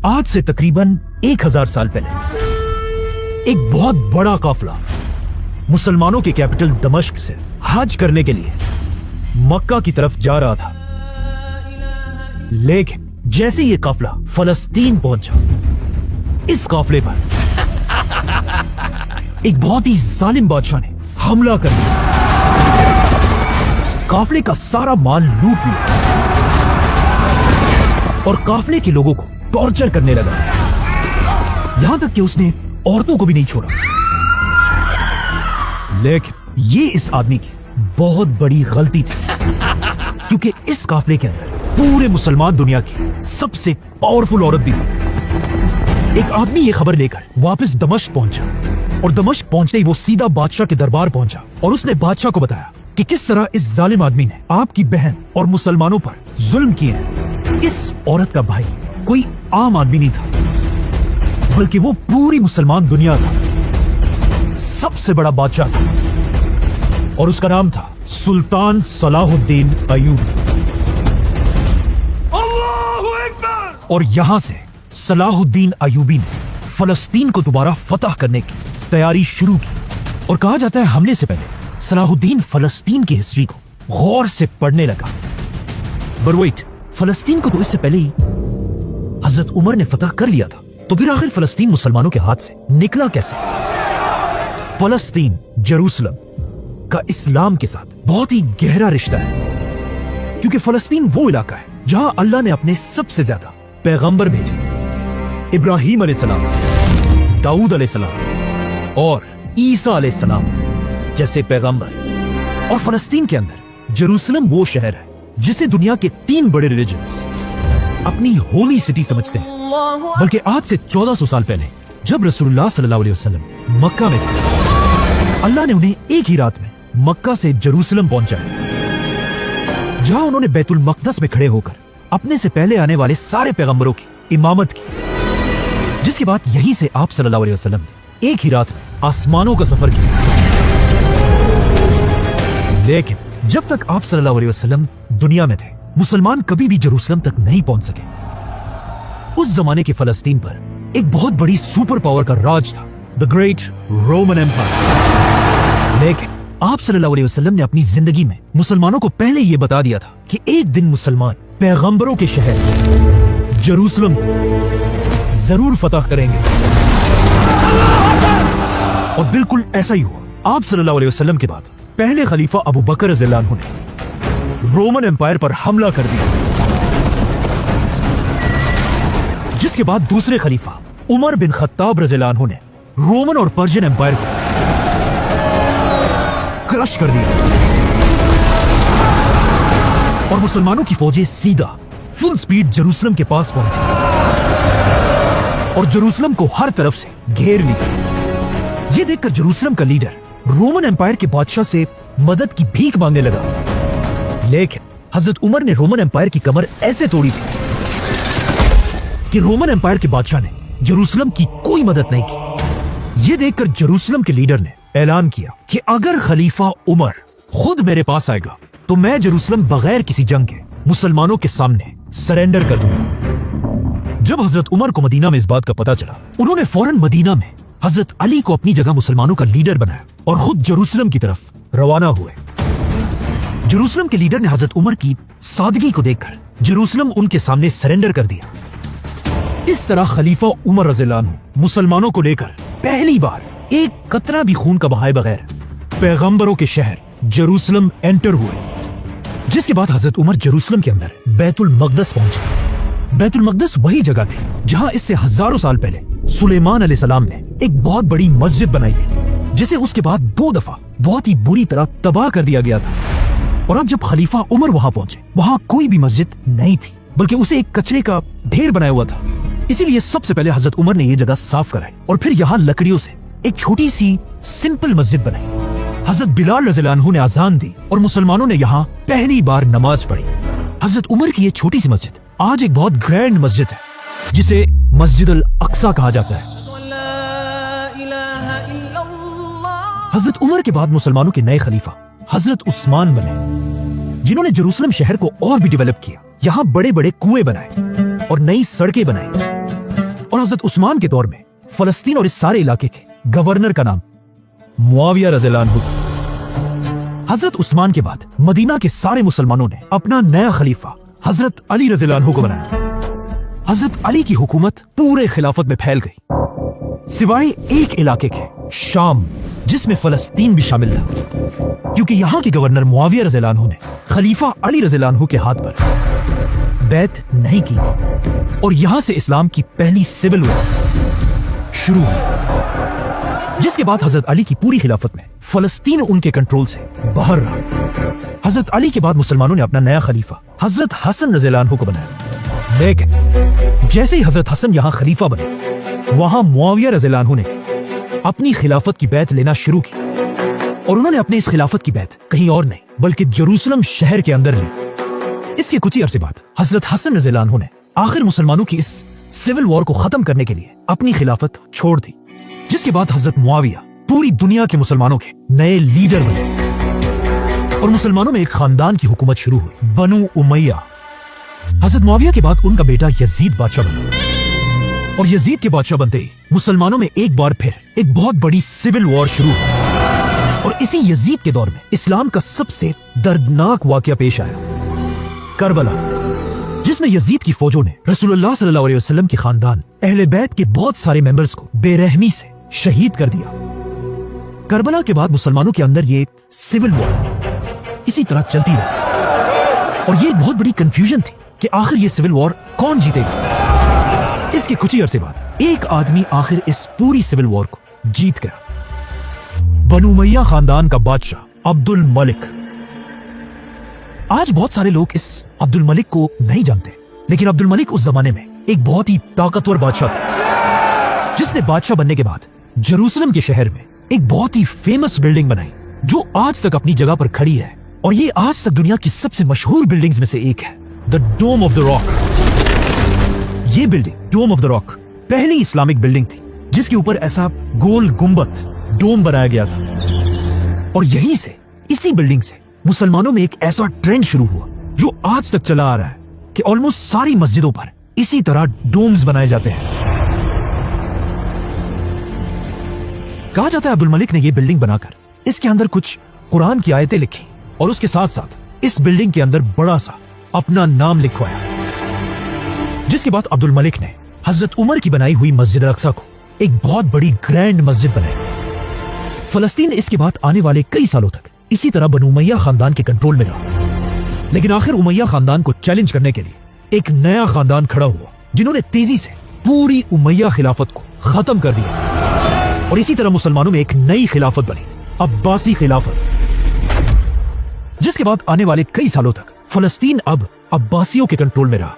आज से तकरीबन 1000 साल पहले एक बहुत बड़ा काफिला मुसलमानों के कैपिटल दमिश्क से हज करने के लिए मक्का की तरफ जा रहा था। लेकिन जैसे ये काफिला फलस्तीन पहुंचा, इस काफिले पर एक बहुत ही जालिम बादशाह ने हमला कर दिया, काफिले का सारा माल लूट लिया और काफिले के लोगों को टॉर्चर करने लगा, यहां तक कि उसने औरतों को भी नहीं छोड़ा। लेकिन ये इस आदमी की बहुत बड़ी गलती थी, क्योंकि इस काफिले के अंदर पूरे मुसलमान दुनिया की सबसे पावरफुल औरत भी थी। एक आदमी ये खबर लेकर वापस दमिश्क पहुंचा और दमिश्क पहुंचते ही वो सीधा बादशाह के दरबार पहुंचा और उसने बादशाह को बताया कि किस तरह इस जालिम आदमी ने आपकी बहन और मुसलमानों पर जुल्म किए हैं। इस औरत का भाई कोई आम आदमी नहीं था, बल्कि वो पूरी मुसलमान दुनिया का सबसे बड़ा बादशाह था और उसका नाम था सुल्तान सलाहुद्दीन अय्यूबी। और यहां से सलाहुद्दीन अय्यूबी ने फलस्तीन को दोबारा फतह करने की तैयारी शुरू की। और कहा जाता है हमले से पहले सलाहुद्दीन फलस्तीन की हिस्ट्री को गौर से पढ़ने लगा। पर वेट, फलस्तीन को तो इससे पहले ही हजरत उमर ने फतह कर लिया था, तो फिर आखिर फलस्तीन मुसलमानों के हाथ से निकला कैसे? फलस्तीन जेरूसलम का इस्लाम के साथ बहुत ही गहरा रिश्ता है, क्योंकि फलस्तीन वो इलाका है जहां अल्लाह ने अपने सबसे ज्यादा पैगंबर भेजे, इब्राहिम अलैहिस्सलाम, दाऊद अलैहिस्सलाम और ईसा अलैहिस्सलाम जैसे पैगंबर। और फलस्तीन के अंदर जेरूसलम वो शहर है जिसे दुनिया के 3 बड़े रिलीजन्स अपनी होली सिटी समझते हैं। बल्कि आज से 1400 साल पहले जब रसूलुल्लाह सल्लल्लाहु अलैहि वसल्लम मक्का में थे, अल्लाह ने उन्हें एक ही रात में मक्का से जेरूसलम पहुंचाया, जहां उन्होंने बैतुल मक़दस में खड़े होकर अपने से पहले आने वाले सारे पैगंबरों की इमामत की। जिसके बाद यहीं से आप सल्लल्लाहु अलैहि वसल्लम ने एक ही रात में आसमानों का सफर किया। लेकिन जब तक आप सल्लल्लाहु अलैहि वसल्लम दुनिया में थे, मुसलमान कभी भी जेरूसलम तक नहीं पहुंच सके। उस जमाने के फलस्तीन पर एक बहुत बड़ी सुपर पावर का राज था, द ग्रेट रोमन एम्पायर। लेकिन आप सल्लल्लाहु अलैहि वसल्लम ने अपनी जिंदगी में मुसलमानों को पहले यह बता दिया था कि एक दिन मुसलमान पैगंबरों के शहर जेरूसलम को जरूर फतह करेंगे। और बिल्कुल ऐसा ही हुआ। आप सल्लल्लाहु अलैहि वसल्लम के बाद पहले खलीफा अबू बकर रज़ियल्लाहु अन्हु ने रोमन एम्पायर पर हमला कर दिया, जिसके बाद दूसरे खलीफा उमर बिन खत्ताब रज़ियल्लाहु अन्हु ने रोमन और पर्शियन एम्पायर को क्रश कर दिया और मुसलमानों की फौजें सीधा फुल स्पीड जेरूसलम के पास पहुंची और जेरूसलम को हर तरफ से घेर लिया। यह देखकर जेरूसलम का लीडर रोमन एम्पायर के बादशाह से मदद की भीख मांगने लगा। लेकिन हजरत उमर ने रोमन एम्पायर की कमर ऐसे तोड़ी थी कि रोमन एम्पायर के बादशाह ने जेरूसलम की कोई मदद नहीं की। यह देखकर जेरूसलम के लीडर ने ऐलान किया कि अगर खलीफा उमर खुद मेरे पास आएगा तो मैं जेरूसलम बगैर किसी जंग के मुसलमानों के सामने सरेंडर कर दूंगा। जब हजरत उमर को मदीना में इस बात का पता चला, उन्होंने फौरन मदीना में हजरत अली को अपनी जगह मुसलमानों का लीडर बनाया और खुद जेरूसलम की तरफ रवाना हुए। जेरूसलम के लीडर ने हजरत उमर की सादगी को देखकर जेरूसलम उनके सामने सरेंडर कर दिया। इस तरह खलीफा उमर रज़ियल्लाहु अन्हु मुसलमानों को लेकर पहली बार एक कतरा भी खून का बहाए बगैर पैगंबरों के शहर जेरूसलम एंटर हुए। जिसके बाद हजरत उमर जेरूसलम के अंदर बैतुल मक़दस पहुंचे। बैतुल मक़दस वही जगह थी जहां इससे हजारों साल पहले सुलेमान अलैहिस्सलाम ने एक बहुत बड़ी मस्जिद बनाई थी, जिसे उसके बाद 2 दफा बहुत ही बुरी तरह तबाह कर दिया गया था। और अब जब खलीफा उमर वहां पहुंचे, वहां कोई भी मस्जिद नहीं थी, बल्कि उसे एक कचरे का ढेर बनाया हुआ था। इसीलिए सबसे पहले हजरत उमर ने यह जगह साफ कराई और फिर यहाँ लकड़ियों से एक छोटी सी सिंपल मस्जिद बनाई। हजरत बिलाल रज़ियल्लाहु अन्हु ने अजान दी और मुसलमानों ने यहाँ पहली बार नमाज पढ़ी। हजरत उमर की यह छोटी सी मस्जिद आज एक बहुत ग्रैंड मस्जिद है, जिसे मस्जिद अल अक्सा कहा जाता है। हजरत उमर के बाद मुसलमानों के नए खलीफा हजरत उस्मान बने, जिन्होंने जेरूसलम शहर को और भी डेवलप किया। यहाँ बड़े बड़े कुएं बनाए और नई सड़कें बनाई। और हजरत उस्मान के दौर में फलस्तीन और इस सारे इलाके के गवर्नर का नाम मुआविया रज़ियल्लाहु अन्हु था। हजरत उस्मान के बाद मदीना के सारे मुसलमानों ने अपना नया खलीफा हजरत अली रज़ियल्लाहु अन्हु को बनाया। हजरत अली की हुकूमत पूरे खिलाफत में फैल गई, सिवाय एक इलाके के, शाम, जिसमें फलस्तीन भी शामिल था, क्योंकि यहां के गवर्नर मुआविया रज़ियल्लाहु अन्हु ने खलीफा अली रज़ियल्लाहु अन्हु के हाथ पर बैत नहीं की थी और यहां से इस्लाम की पहली सिविल वॉर शुरू हुई, जिसके बाद हजरत अली की पूरी खिलाफत में फलस्तीन उनके कंट्रोल से बाहर रहा। हजरत अली के बाद मुसलमानों ने अपना नया खलीफा हजरत हसन रज़ियल्लाहु अन्हु को बनाया। लेकिन जैसे ही हजरत हसन यहां खलीफा बने, वहां मुआविया रज़ियल्लाहु अन्हु ने अपनी खिलाफत की बैत लेना शुरू की और उन्होंने अपने इस खिलाफत की बैत कहीं और नहीं बल्कि जेरूसलम शहर के अंदर ली। इसके कुछ ही अरसे बाद हजरत हसन रज़ियल्लाहु अन्हु ने आखिर मुसलमानों की इस सिविल वॉर को खत्म करने के लिए अपनी खिलाफत छोड़ दी, जिसके बाद हजरत मुआविया पूरी दुनिया के मुसलमानों के नए लीडर बने और मुसलमानों में एक खानदान की हुकूमत शुरू हुई, बनु उमैया। हजरत मुआविया के बाद उनका बेटा यजीद बादशाह बना और यजीद के बादशाह बनते ही मुसलमानों में एक बार फिर एक बहुत बड़ी सिविल वॉर शुरू हुई और इसी यजीद के दौर में इस्लाम का सबसे दर्दनाक वाकया पेश आया, करबला, जिसमें यजीद की फौजों ने रसूलुल्लाह सल्लल्लाहु अलैहि वसल्लम के खानदान अहले बैत के बहुत सारे मेंबर्स को बेरहमी से शहीद कर दिया। करबला के बाद मुसलमानों के अंदर ये सिविल वॉर इसी तरह चलती रही और ये एक बहुत बड़ी कंफ्यूजन थी कि आखिर ये सिविल वॉर कौन जीतेगा। इसके कुछ ही अरसे बाद एक आदमी आखिर इस पूरी सिविल वॉर को जीत गया, बनु उमैया खानदान का बादशाह अब्दुल मलिक। आज बहुत सारे लोग इस अब्दुल मलिक को नहीं जानते, लेकिन अब्दुल मलिक उस जमाने में एक बहुत ही ताकतवर बादशाह था, जिसने बादशाह बनने के बाद जेरूसलम के शहर में एक बहुत ही फेमस बिल्डिंग बनाई जो आज तक अपनी जगह पर खड़ी है और ये आज तक दुनिया की सबसे मशहूर बिल्डिंग्स में से एक है, the dome of the rock. ये building, dome of the rock, पहली इस्लामिक बिल्डिंग थी जिसके ऊपर ऐसा गोल गुंबद डोम बनाया गया था और यहीं से, इसी बिल्डिंग से मुसलमानों में एक ऐसा ट्रेंड शुरू हुआ जो आज तक चला आ रहा है कि ऑलमोस्ट सारी मस्जिदों पर इसी तरह डोम्स बनाए जाते हैं। कहा जाता है अब्दुल मलिक ने यह बिल्डिंग बनाकर इसके अंदर कुछ कुरान की आयतें लिखी और उसके साथ साथ इस बिल्डिंग के अंदर बड़ा सा अपना नाम लिखवाया, जिसके बाद अब्दुल मलिक ने हजरत उमर की बनाई हुई मस्जिद अल-अक्सा को एक बहुत बड़ी ग्रैंड मस्जिद बनाई। फलस्तीन इसके बाद आने वाले कई सालों तक इसी तरह बनु उमैया खानदान के कंट्रोल में रहा, लेकिन आखिर उमैया खानदान को चैलेंज करने के लिए एक नया खानदान खड़ा हुआ जिन्होंने तेजी से पूरी उमैया खिलाफत को खत्म कर दिया और इसी तरह मुसलमानों में एक नई खिलाफत बनी, अब्बासी खिलाफत, जिसके बाद आने वाले कई सालों तक फलस्तीन अब अब्बासियों के कंट्रोल में रहा।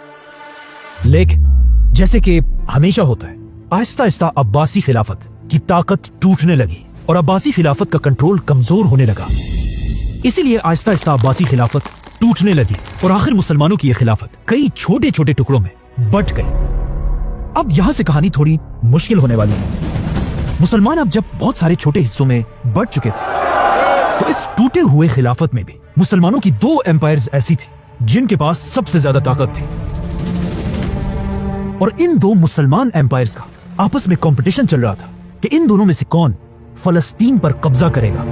लेकिन जैसे कि हमेशा होता है, आहिस्ता आहिस्ता अब्बासी खिलाफत की ताकत टूटने लगी और अब्बासी खिलाफत का कंट्रोल कमजोर होने लगा। इसीलिए आहिस्ता आहिस्ता अब्बासी खिलाफत टूटने लगी और आखिर मुसलमानों की यह खिलाफत कई छोटे छोटे टुकड़ों में बंट गई। अब यहां से कहानी थोड़ी मुश्किल होने वाली है। मुसलमान अब जब बहुत सारे छोटे हिस्सों में बंट चुके थे, तो इस टूटे हुए खिलाफत में भी मुसलमानों की दो एम्पायर्स ऐसी थी जिनके पास सबसे ज्यादा ताकत थी और इन दो मुसलमान एम्पायर्स का आपस में कंपटीशन चल रहा था कि इन दोनों में से कौन फलस्तीन पर कब्जा करेगा।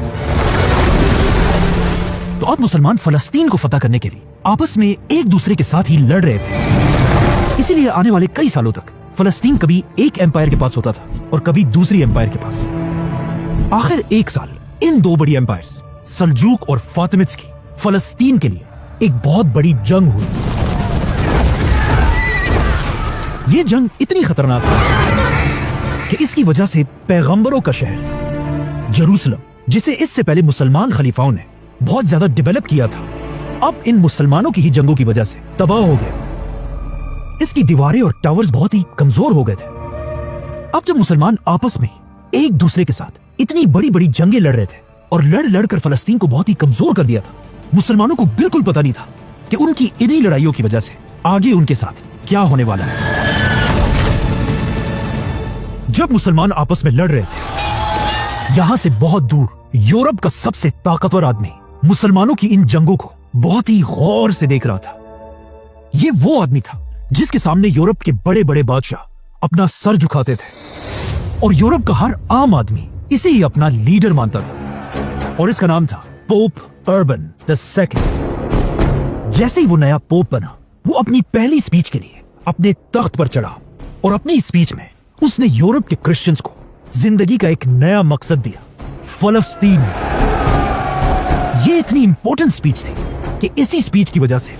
तो अब मुसलमान फलस्तीन को फतह करने के लिए आपस में एक दूसरे के साथ ही लड़ रहे थे। इसीलिए आने वाले कई सालों तक फलस्तीन कभी एक एम्पायर के पास होता था और कभी दूसरी एम्पायर के पास। आखिर एक साल इन दो बड़ी एम्पायर्स सल्जूक और फातिमिड्स की फलस्तीन के लिए एक बहुत बड़ी जंग हुई। यह जंग इतनी खतरनाक थी कि इसकी वजह से पैगंबरों का शहर जेरूसलम, जिसे इससे पहले मुसलमान खलीफाओं ने बहुत ज्यादा डेवलप किया था, अब इन मुसलमानों की ही जंगों की वजह से तबाह हो गया। इसकी दीवारें और टावर्स बहुत ही कमजोर हो गए थे। अब जब मुसलमान आपस में एक दूसरे के साथ इतनी बड़ी बड़ी जंगें लड़ रहे थे और लड़ लड़कर फलस्तीन को बहुत ही कमजोर कर दिया था, मुसलमानों को बिल्कुल पता नहीं था कि उनकी इन्हीं लड़ाइयों की वजह से आगे उनके साथ क्या होने वाला है। जब मुसलमान आपस में लड़ रहे थे, यहां से बहुत दूर यूरोप का सबसे ताकतवर आदमी मुसलमानों की इन जंगों को बहुत ही गौर से देख रहा था। यह वो आदमी था जिसके सामने यूरोप के बड़े बड़े बादशाह अपना सर झुकाते थे और यूरोप का हर आम आदमी इसे ही अपना लीडर मानता था और इसका नाम था पोप अर्बन II। जैसे ही वो नया पोप बना, वो अपनी पहली स्पीच के लिए अपने तख्त पर चढ़ा और अपनी स्पीच में उसने यूरोप के क्रिश्चियंस को जिंदगी का एक नया मकसद दिया, फलस्तीन। ये इतनी इंपॉर्टेंट स्पीच थी कि इसी स्पीच की वजह से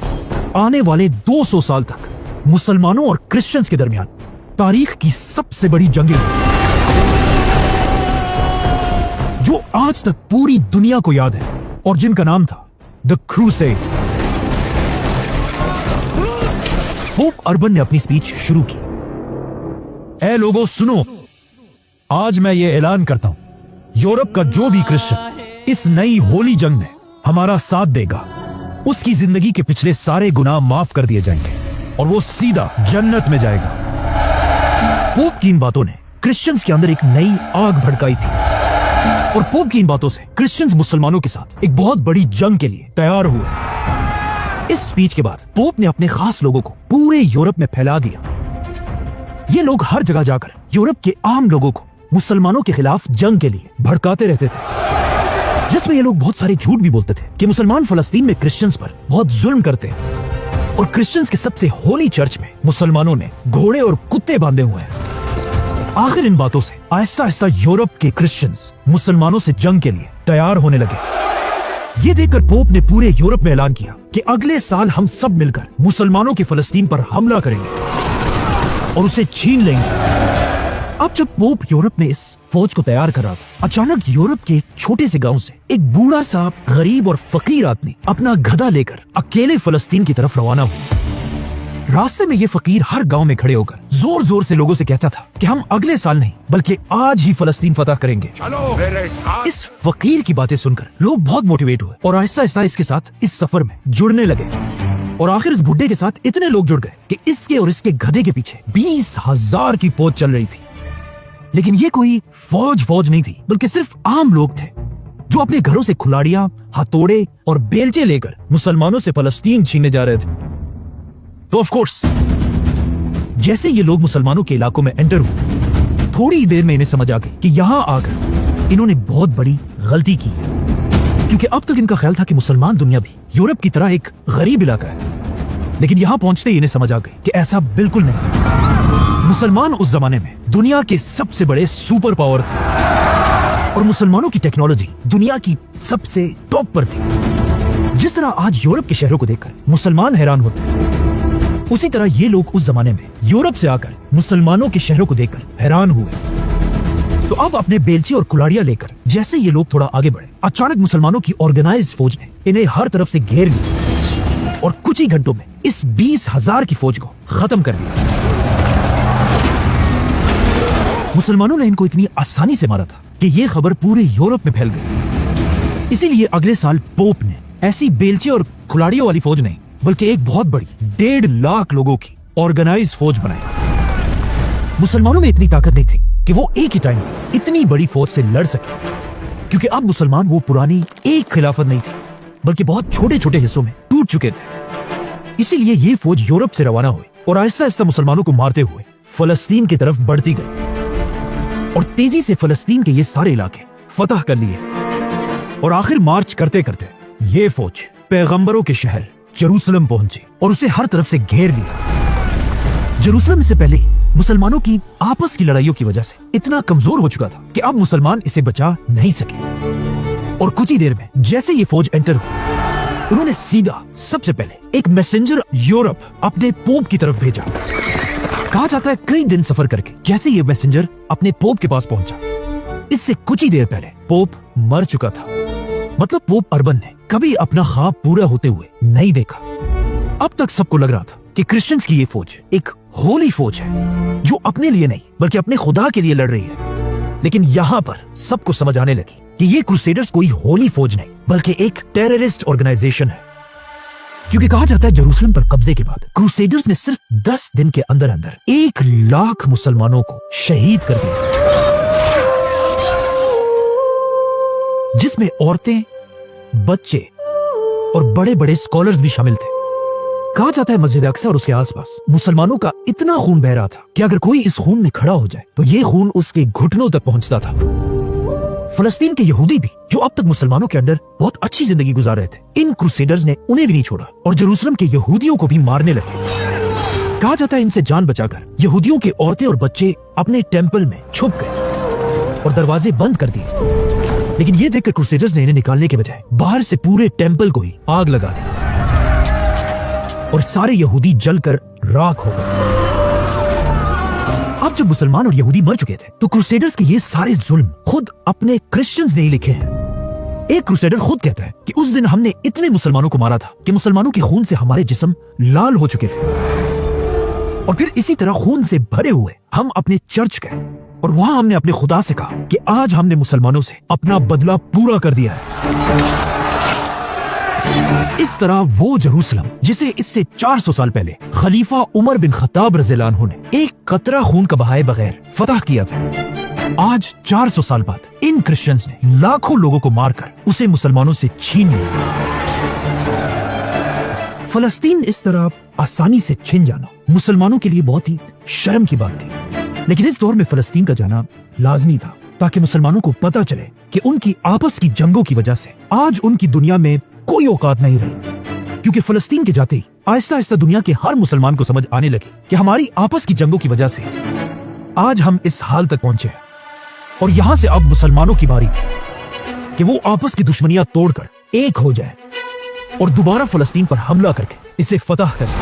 आने वाले 200 साल तक मुसलमानों और क्रिश्चियंस के दरमियान तारीख की सबसे बड़ी जंगें हुई, जो आज तक पूरी दुनिया को याद है और जिनका नाम था द क्रूसेड। पोप अर्बन ने अपनी स्पीच शुरू की। ऐ लोगों सुनो, आज मैं ये ऐलान करता हूं, यूरोप का जो भी क्रिश्चियन इस नई होली जंग में हमारा साथ देगा, उसकी जिंदगी के पिछले सारे गुनाह माफ कर दिए जाएंगे और वो सीधा जन्नत में जाएगा। पोप की इन बातों ने क्रिश्चियंस के अंदर एक नई आग भड़काई थी और पोप की इन बातों से क्रिश्चियंस मुसलमानों के साथ एक बहुत बड़ी जंग के लिए तैयार हुए। इस स्पीच के बाद पोप ने अपने खास लोगों को पूरे यूरोप में फैला दिया। ये लोग हर जगह जाकर यूरोप के आम लोगों को मुसलमानों के खिलाफ जंग के लिए भड़काते रहते थे, जिसमें ये लोग बहुत सारे झूठ भी बोलते थे कि मुसलमान फलस्तीन में क्रिश्चियंस पर बहुत जुल्म करते हैं और क्रिश्चियंस के सबसे होली चर्च में मुसलमानों ने घोड़े और कुत्ते बांधे हुए हैं। आखिर इन बातों से आहिस्ता आहिस्ता यूरोप के क्रिश्चियंस मुसलमानों से जंग के लिए तैयार होने लगे। ये देखकर पोप ने पूरे यूरोप में ऐलान किया कि अगले साल हम सब मिलकर मुसलमानों के फलस्तीन पर हमला करेंगे और उसे छीन लेंगे। अब जब पोप यूरोप में इस फौज को तैयार कर रहा था, अचानक यूरोप के एक छोटे से गांव से एक बूढ़ा सा गरीब और फकीर आदमी अपना गधा लेकर अकेले फलस्तीन की तरफ रवाना हुआ। रास्ते में ये फकीर हर गांव में खड़े होकर जोर जोर से लोगों से कहता था कि हम अगले साल नहीं बल्कि आज ही फलस्तीन फतह करेंगे। चलो मेरे साथ। इस फकीर की बातें सुनकर लोग बहुत मोटिवेट हुए और आहिस्ता आहिस्ता इसके साथ इस सफर में जुड़ने लगे और आखिर इस बुड्ढे के साथ इतने लोग जुड़ गए कि इसके और इसके गधे के पीछे 20,000 की फौज चल रही थी। लेकिन ये कोई फौज नहीं थी, बल्कि सिर्फ आम लोग थे जो अपने घरों से खुलाड़ियां, हथौड़े और बेलचे लेकर मुसलमानों से फलस्तीन छीनने जा रहे थे। तो ऑफ कोर्स जैसे ये लोग मुसलमानों के इलाकों में एंटर हुए, थोड़ी देर में इन्हें समझ आ गई कि यहां आकर इन्होंने बहुत बड़ी गलती की है, क्योंकि अब तक इनका ख्याल था कि मुसलमान दुनिया भी यूरोप की तरह एक गरीब इलाका है। लेकिन यहां पहुंचते ही इन्हें समझ आ गई कि ऐसा बिल्कुल नहीं। मुसलमान उस जमाने में दुनिया के सबसे बड़े सुपर पावर थे और मुसलमानों की टेक्नोलॉजी दुनिया की सबसे टॉप पर थी। जिस तरह आज यूरोप के शहरों को देखकर मुसलमान हैरान होते हैं, उसी तरह ये लोग उस जमाने में यूरोप से आकर मुसलमानों के शहरों को देखकर हैरान हुए। तो अब अपने बेलचे और कुलाड़ियां लेकर जैसे ये लोग थोड़ा आगे बढ़े, अचानक मुसलमानों की ऑर्गेनाइज्ड फौज ने इन्हें हर तरफ से घेर लिया और कुछ ही घंटों में इस 20,000 की फौज को खत्म कर दिया। मुसलमानों ने इनको इतनी आसानी से मारा था कि यह खबर पूरे यूरोप में फैल गई। इसीलिए अगले साल पोप ने ऐसी बेलचे और खिलाड़ियों वाली फौज नहीं बल्कि एक बहुत बड़ी 1.5 लाख लोगों की ऑर्गेनाइज्ड फौज बनाई। मुसलमानों में इतनी ताकत नहीं थी कि वो एक ही टाइम में इतनी बड़ी फौज से लड़ सके, क्योंकि अब मुसलमान वो पुरानी एक खिलाफत नहीं थी बल्कि बहुत छोटे छोटे हिस्सों में टूट चुके थे। इसीलिए ये फौज यूरोप से रवाना हुई और आहिस्ता आहिस्ता मुसलमानों को मारते हुए फलस्तीन की तरफ बढ़ती गई और तेजी से फलस्तीन के ये सारे इलाके फतह कर लिए। और आखिर मार्च करते करते ये फौज पैगंबरों के शहर जेरूसलम पहुंची और उसे हर तरफ से घेर लिया। जेरूसलम से पहले मुसलमानों की आपस की लड़ाइयों की वजह से इतना कमजोर हो चुका था कि अब मुसलमान इसे बचा नहीं सके। और कुछ ही देर में जैसे ये फौज एंटर हुई, उन्होंने सीधा सबसे पहले एक मैसेंजर यूरोप अपने पोप की तरफ भेजा। कहा जाता है कई दिन सफर करके जैसे ये मैसेंजर अपने पोप के पास पहुंचा, इससे कुछ ही देर पहले पोप मर चुका था। मतलब पोप अर्बन ने कभी अपना ख्वाब पूरा होते हुए नहीं देखा। अब तक सबको लग रहा था कि क्रिश्चियंस की ये फौज एक होली फौज है जो अपने लिए नहीं बल्कि अपने खुदा के लिए लड़ रही है। लेकिन यहाँ पर सबको समझ आने लगी कि ये क्रूसेडर्स कोई होली फौज नहीं बल्कि एक टेररिस्ट ऑर्गेनाइजेशन है, क्योंकि कहा जाता है जेरूसलम पर कब्जे के बाद क्रूसेडर्स ने सिर्फ 10 दिन के अंदर अंदर 1 लाख मुसलमानों को शहीद कर दिया, जिसमें औरतें, बच्चे और बड़े बड़े स्कॉलर्स भी शामिल थे। कहा जाता है मस्जिद अक्सा और उसके आसपास मुसलमानों का इतना खून बह रहा था कि अगर कोई इस खून में खड़ा हो जाए तो ये खून उसके घुटनों तक पहुंचता था। फलस्तीन के यहूदी भी, जो अब तक मुसलमानों के अंदर बहुत अच्छी जिंदगी गुजार रहे थे, इन क्रूसेडर्स ने उन्हें भी नहीं छोड़ा और जेरूसलम के यहूदियों को भी मारने लगे। कहा जाता है इनसे जान बचाकर यहूदियों के औरतें और बच्चे अपने टेंपल में छुप गए और दरवाजे बंद कर दिए। लेकिन ये देखकर क्रूसेडर्स ने इन्हें निकालने के बजाय बाहर से पूरे टेंपल को ही आग लगा दी और सारे यहूदी जलकर राख हो गए। अब जब मुसलमान और यहूदी मर चुके थे तो क्रूसेडर्स के ये सारे जुल्म खुद अपने क्रिश्चियंस ने ही लिखे हैं। एक क्रूसेडर खुद कहता है कि उस दिन हमने इतने मुसलमानों को मारा था कि मुसलमानों के खून से हमारे जिस्म लाल हो चुके थे, और फिर इसी तरह खून से भरे हुए हम अपने चर्च गए और वहां हमने अपने खुदा से कहा कि आज हमने मुसलमानों से अपना बदला पूरा कर दिया है। इस तरह वो जेरूसलम जिसे इससे 400 साल पहले खलीफा उमर बिन खत्ताब रज़ियल्लाहु अन्हु ने एक कतरा खून का बहाए बगैर फतह किया था, आज 400 साल बाद इन क्रिश्चियंस ने लाखों लोगों को मारकर उसे मुसलमानों से छीन लिया। फलस्तीन इस तरह आसानी से छिन जाना मुसलमानों के लिए बहुत ही शर्म की बात थी, लेकिन इस दौर में फलस्तीन का जाना लाजमी था ताकि मुसलमानों को पता चले कि उनकी आपस की जंगों की वजह से आज उनकी दुनिया में कोई औकात नहीं रही। क्योंकि फलस्तीन के जाते ही आहिस्ता आहिस्ता दुनिया के हर मुसलमान को समझ आने लगी कि हमारी आपस की जंगों की वजह से आज हम इस हाल तक पहुंचे हैं, और यहां से अब मुसलमानों की बारी थी कि वो आपस की दुश्मनियां तोड़कर एक हो जाए और दोबारा फलस्तीन पर हमला करके इसे फतह करें।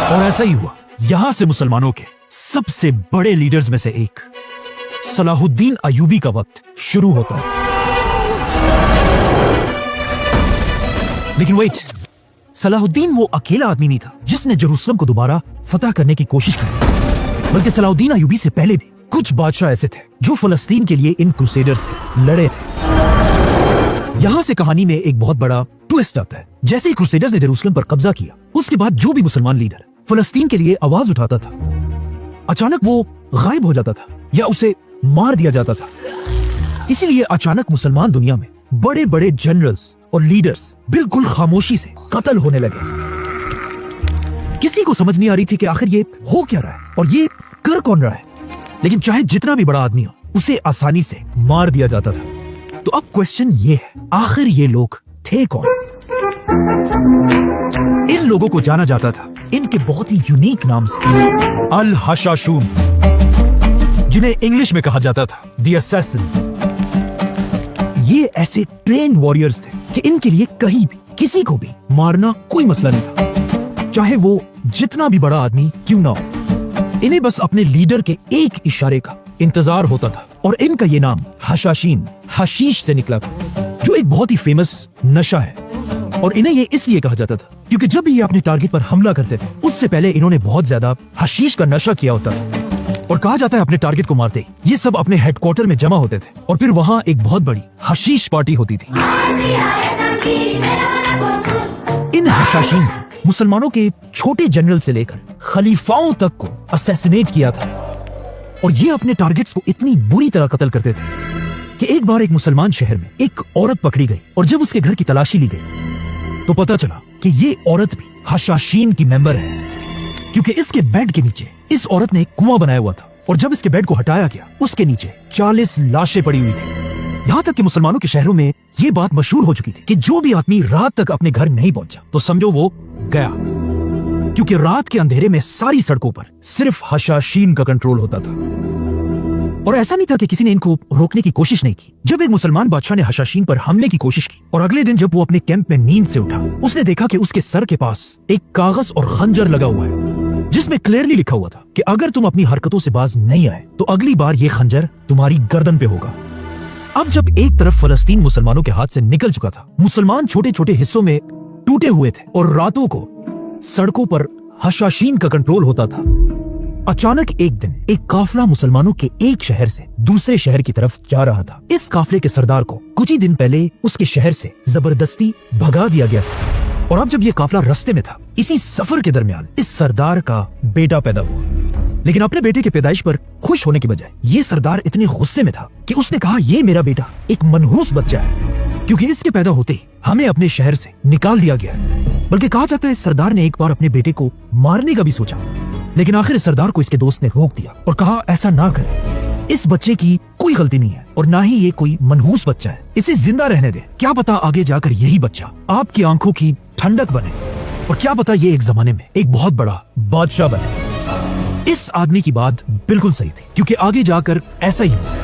और ऐसा ही हुआ। यहां से मुसलमानों के सबसे बड़े लीडर्स में से एक सलाहुद्दीन अयूबी का वक्त शुरू होता है। लेकिन वेट, सलाहुद्दीन वो अकेला आदमी नहीं था जिसने जेरूसलम को दोबारा फतह करने की कोशिश की थी, बल्कि सलाहुद्दीन अयूबी से पहले भी कुछ बादशाह ऐसे थे जो फलस्तीन के लिए इन क्रूसेडर्स से लड़े थे। यहां से कहानी में एक बहुत बड़ा ट्विस्ट आता है। जैसे ही क्रूसेडर्स ने जेरूसलम पर कब्जा किया, उसके बाद जो भी मुसलमान लीडर फलस्तीन के लिए आवाज उठाता था, अचानक वो गायब हो जाता था या उसे मार दिया जाता था। इसीलिए अचानक मुसलमान दुनिया में बड़े बड़े जनरल्स और लीडर्स बिल्कुल खामोशी से कत्ल होने लगे। किसी को समझ नहीं आ रही थी कि आखिर ये हो क्या रहा है और ये कर कौन रहा है, लेकिन चाहे जितना भी बड़ा आदमी हो, उसे आसानी से मार दिया जाता था। तो अब क्वेश्चन ये है, आखिर ये लोग थे कौन? इन लोगों को जाना जाता था इनके बहुत ही यूनिक नाम से, अल हशाशून, जिन्हें इंग्लिश में कहा जाता था द असैसिन्स। ये ऐसे ट्रेन्ड वॉरियर्स थे कि इनके लिए कहीं भी किसी को भी मारना कोई मसला नहीं था, चाहे वो जितना भी बड़ा आदमी क्यों ना हो। इन्हें बस अपने लीडर के एक इशारे का इंतजार होता था, और इनका ये नाम हशाशीन, हशीश से निकला था, जो एक बहुत ही फेमस नशा है। और इन्हें ये इसलिए कहा जाता था क्योंकि जब भी ये अपने टारगेट पर हमला करते थे, उससे पहले इन्होंने बहुत ज्यादा हशीश का नशा किया होता था। और कहा जाता है अपने टारगेट को मारते ही ये सब अपने हेडक्वार्टर में जमा होते थे, और फिर वहां एक बहुत बड़ी हशीश पार्टी होती थी। इन हशाशीन मुसलमानों के छोटे जनरल से लेकर खलीफाओं तक को असैसिनेट किया था, और ये अपने टारगेट्स को इतनी बुरी तरह कत्ल करते थे कि एक बार एक मुसलमान शहर में एक औरत पकड़ी गई, और जब उसके घर की तलाशी ली गई तो पता चला कि ये औरत भी हशाशीन की मेंबर है, क्योंकि इसके बेड के नीचे इस औरत ने एक कुआं बनाया हुआ था, और जब इसके बेड को हटाया गया उसके नीचे 40 लाशें पड़ी हुई थी। यहाँ तक कि मुसलमानों के शहरों में ये बात मशहूर हो चुकी थी कि जो भी आदमी रात तक अपने घर नहीं पहुंचा तो समझो वो गया, क्योंकि रात के अंधेरे में सारी सड़कों पर सिर्फ हशाशीन का कंट्रोल होता था। और ऐसा नहीं था कि किसी ने इनको रोकने की कोशिश नहीं की। जब एक मुसलमान बादशाह ने हशाशीन पर हमले की कोशिश की और अगले दिन जब वो अपने कैंप में नींद से उठा, उसने देखा कि उसके सर के पास एक कागज और खंजर लगा हुआ है, जिसमें क्लियरली लिखा हुआ था कि अगर तुम अपनी हरकतों से बाज नहीं आए तो अगली बार ये खंजर तुम्हारी गर्दन पे होगा। अब जब एक तरफ फलस्तीन मुसलमानों के हाथ से निकल चुका था, मुसलमान छोटे छोटे हिस्सों में टूटे हुए थे, और रातों को सड़कों पर हशाशीन का कंट्रोल होता था। अचानक एक दिन एक काफिला मुसलमानों के एक शहर से दूसरे शहर की तरफ जा रहा था। इस काफिले के सरदार को कुछ ही दिन पहले उसके शहर से जबरदस्ती भगा दिया गया था, और अब जब ये काफिला रास्ते में था, इसी सफर के दरमियान इस सरदार का बेटा पैदा हुआ। लेकिन अपने बेटे के पैदाइश पर खुश होने के बजाय ये सरदार इतने गुस्से में था कि उसने कहा, ये मेरा बेटा एक मनहूस बच्चा है, क्योंकि इसके पैदा होते ही हमें अपने शहर से निकाल दिया गया है। बल्कि कहा जाता है सरदार ने एक बार अपने बेटे को मारने का भी सोचा, लेकिन आखिर सरदार को इसके दोस्त ने रोक दिया और कहा ऐसा ना कर, इस बच्चे की कोई गलती नहीं है और ना ही ये कोई मनहूस बच्चा है, इसे जिंदा रहने दे, क्या पता आगे जाकर यही बच्चा आपकी आंखों की ठंडक बने और क्या पता ये एक जमाने में एक बहुत बड़ा बादशाह बने। इस आदमी की बात बिल्कुल सही थी, क्योंकि आगे जाकर ऐसा ही हुआ।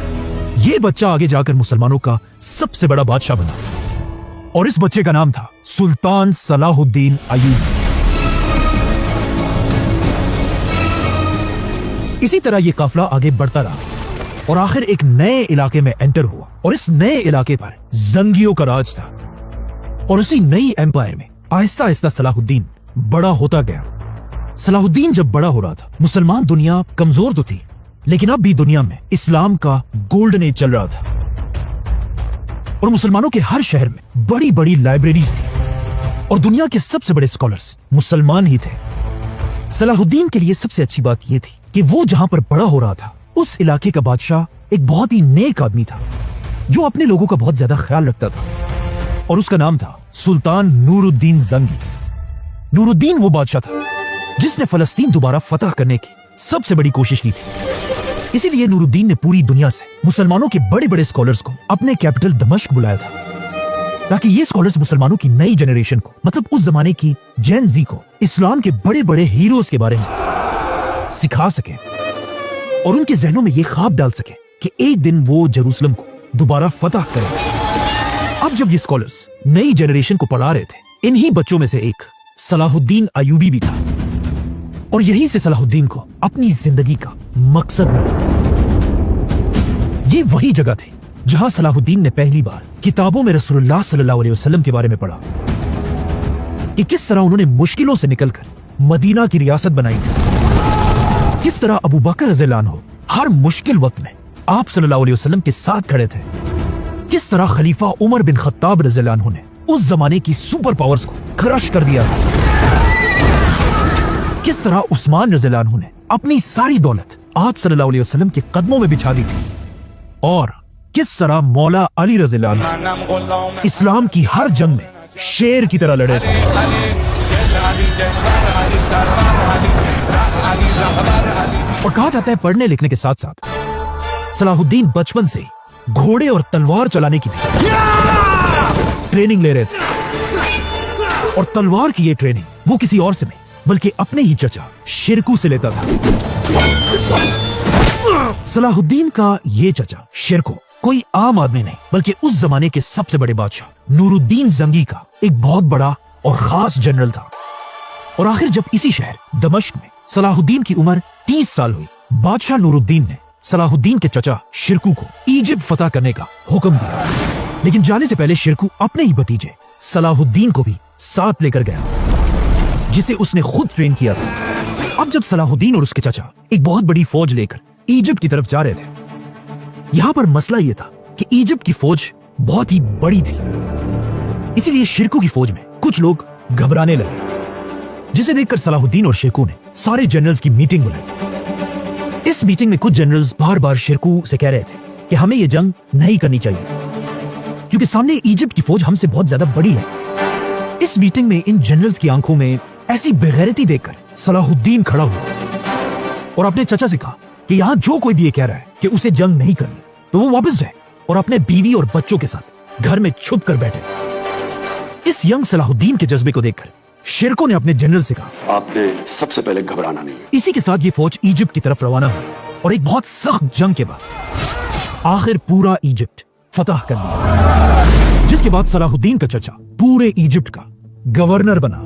ये बच्चा आगे जाकर मुसलमानों का सबसे बड़ा बादशाह बना और इस बच्चे का नाम था सुल्तान सलाहुद्दीन अय्यूबी। इसी तरह ये काफिला आगे बढ़ता रहा और आखिर एक नए इलाके में एंटर हुआ और इस नए इलाके पर जंगियों का राज था और उसी नई एम्पायर में आहिस्ता आहिस्ता सलाहुद्दीन बड़ा होता गया। सलाहुद्दीन जब बड़ा हो रहा था, मुसलमान दुनिया कमजोर तो थी, लेकिन अब भी दुनिया में इस्लाम का गोल्डन एज चल रहा था और मुसलमानों के हर शहर में बड़ी बड़ी लाइब्रेरीज थी और दुनिया के सबसे बड़े स्कॉलर्स मुसलमान ही थे। सलाहुद्दीन के लिए सबसे अच्छी बात यह थी कि वो जहां पर बड़ा हो रहा था, उस इलाके का बादशाह एक बहुत ही नेक आदमी था जो अपने लोगों का बहुत ज्यादा ख्याल रखता था और उसका नाम था सुल्तान नूरुद्दीन जंगी। नूरुद्दीन वो बादशाह था जिसने फलस्तीन दोबारा फतह करने की सबसे बड़ी कोशिश की थी। इसीलिए नूरुद्दीन ने पूरी दुनिया से मुसलमानों के बड़े बड़े स्कॉलर्स को अपने कैपिटल दमिश्क बुलाया था ताकि ये स्कॉलर्स मुसलमानों की नई जनरेशन को, मतलब उस जमाने की जेन जी को, इस्लाम के बड़े बड़े हीरोज के बारे में सिखा सके और उनके जहनों में ये ख्वाब डाल सके कि एक दिन वो जेरूसलम को दोबारा फतह करें। अब जब ये स्कॉलर्स नई जनरेशन को पढ़ा रहे थे, इन्हीं बच्चों में से एक सलाहुद्दीन अय्यूबी भी था और यहीं से सलाहुद्दीन को अपनी जिंदगी का मकसद मिला। ये वही जगह थी जहां सलाहुद्दीन ने पहली बार किताबों में रसूलुल्लाह सल्लल्लाहु अलैहि वसल्लम के बारे में पढ़ा कि किस तरह उन्होंने मुश्किलों से निकलकर मदीना की रियासत बनाई थी, किस तरह अबू बकर रज़ियल्लाहु अन्हु हर मुश्किल वक्त में आप सल्लल्लाहु अलैहि वसल्लम के साथ खड़े थे, किस तरह खलीफा उमर बिन खत्ताब रज़ियल्लाहु अन्हु ने उस जमाने की सुपर पावर्स को क्रश कर दिया था, किस तरह उस्मान रज़ियल्लाहु अन्हु ने अपनी सारी दौलत आप सल्लल्लाहु अलैहि वसल्लम के कदमों में बिछा दी थी और किस तरह मौला अली रज़ियल्लाहु अन्हु इस्लाम की हर जंग में शेर की तरह लड़े थे। और कहा जाता है पढ़ने लिखने के साथ साथ सलाहुद्दीन बचपन से घोड़े और तलवार चलाने की ट्रेनिंग ले रहे थे और तलवार की ये ट्रेनिंग वो किसी और से नहीं बल्कि अपने ही चचा शिरकू से लेता था। सलाहुद्दीन का ये चचा शिरकू कोई आम आदमी नहीं बल्कि उस जमाने के सबसे बड़े बादशाह नूरुद्दीन जंगी का एक बहुत बड़ा और खास जनरल था। और आखिर जब इसी शहर दमिश्क में सलाहुद्दीन की उम्र 30 साल हुई, बादशाह नूरुद्दीन ने सलाहुद्दीन के चचा शिरकू को इजिप्ट फतह करने का हुक्म दिया, लेकिन जाने से पहले शिरकू अपने ही भतीजे सलाहुद्दीन को भी साथ लेकर गया जिसे उसने खुद ट्रेन किया था। अब जब सलाहुद्दीन और उसके चचा एक बहुत बड़ी फौज लेकर इजिप्ट की तरफ जा रहे थे, यहां पर मसला यह था कि इजिप्ट की फौज बहुत ही बड़ी थी, इसीलिए शिरकू की फौज में कुछ लोग घबराने लगे, जिसे देखकर सलाहुद्दीन और शिरकू ने सारे जनरल्स की मीटिंग बुलाई। इस मीटिंग में कुछ जनरल्स बार बार शिरकू से कह रहे थे कि हमें यह जंग नहीं करनी चाहिए क्योंकि सामने इजिप्ट की फौज हमसे बहुत ज्यादा बड़ी है। इस मीटिंग में इन जनरल्स की आंखों में ऐसी बेगैरती देखकर सलाहुद्दीन खड़ा हुआ और अपने चचा से कहा कि यहां जो कोई भी ये कह रहा है कि उसे जंग नहीं करनी तो वो वापस जाए और अपने बीवी और बच्चों के साथ घर में छुप कर बैठे। इस यंग सलाहुद्दीन के जज्बे को देखकर शिरकू ने अपने जनरल से कहा, आपने सबसे पहले घबराना नहीं है। इसी के साथ ये फौज इजिप्ट की तरफ रवाना हुई और एक बहुत सख्त जंग के बाद आखिर पूरा इजिप्ट फतह कर लिया, जिसके बाद सलाहुद्दीन का चचा पूरे इजिप्ट का गवर्नर बना।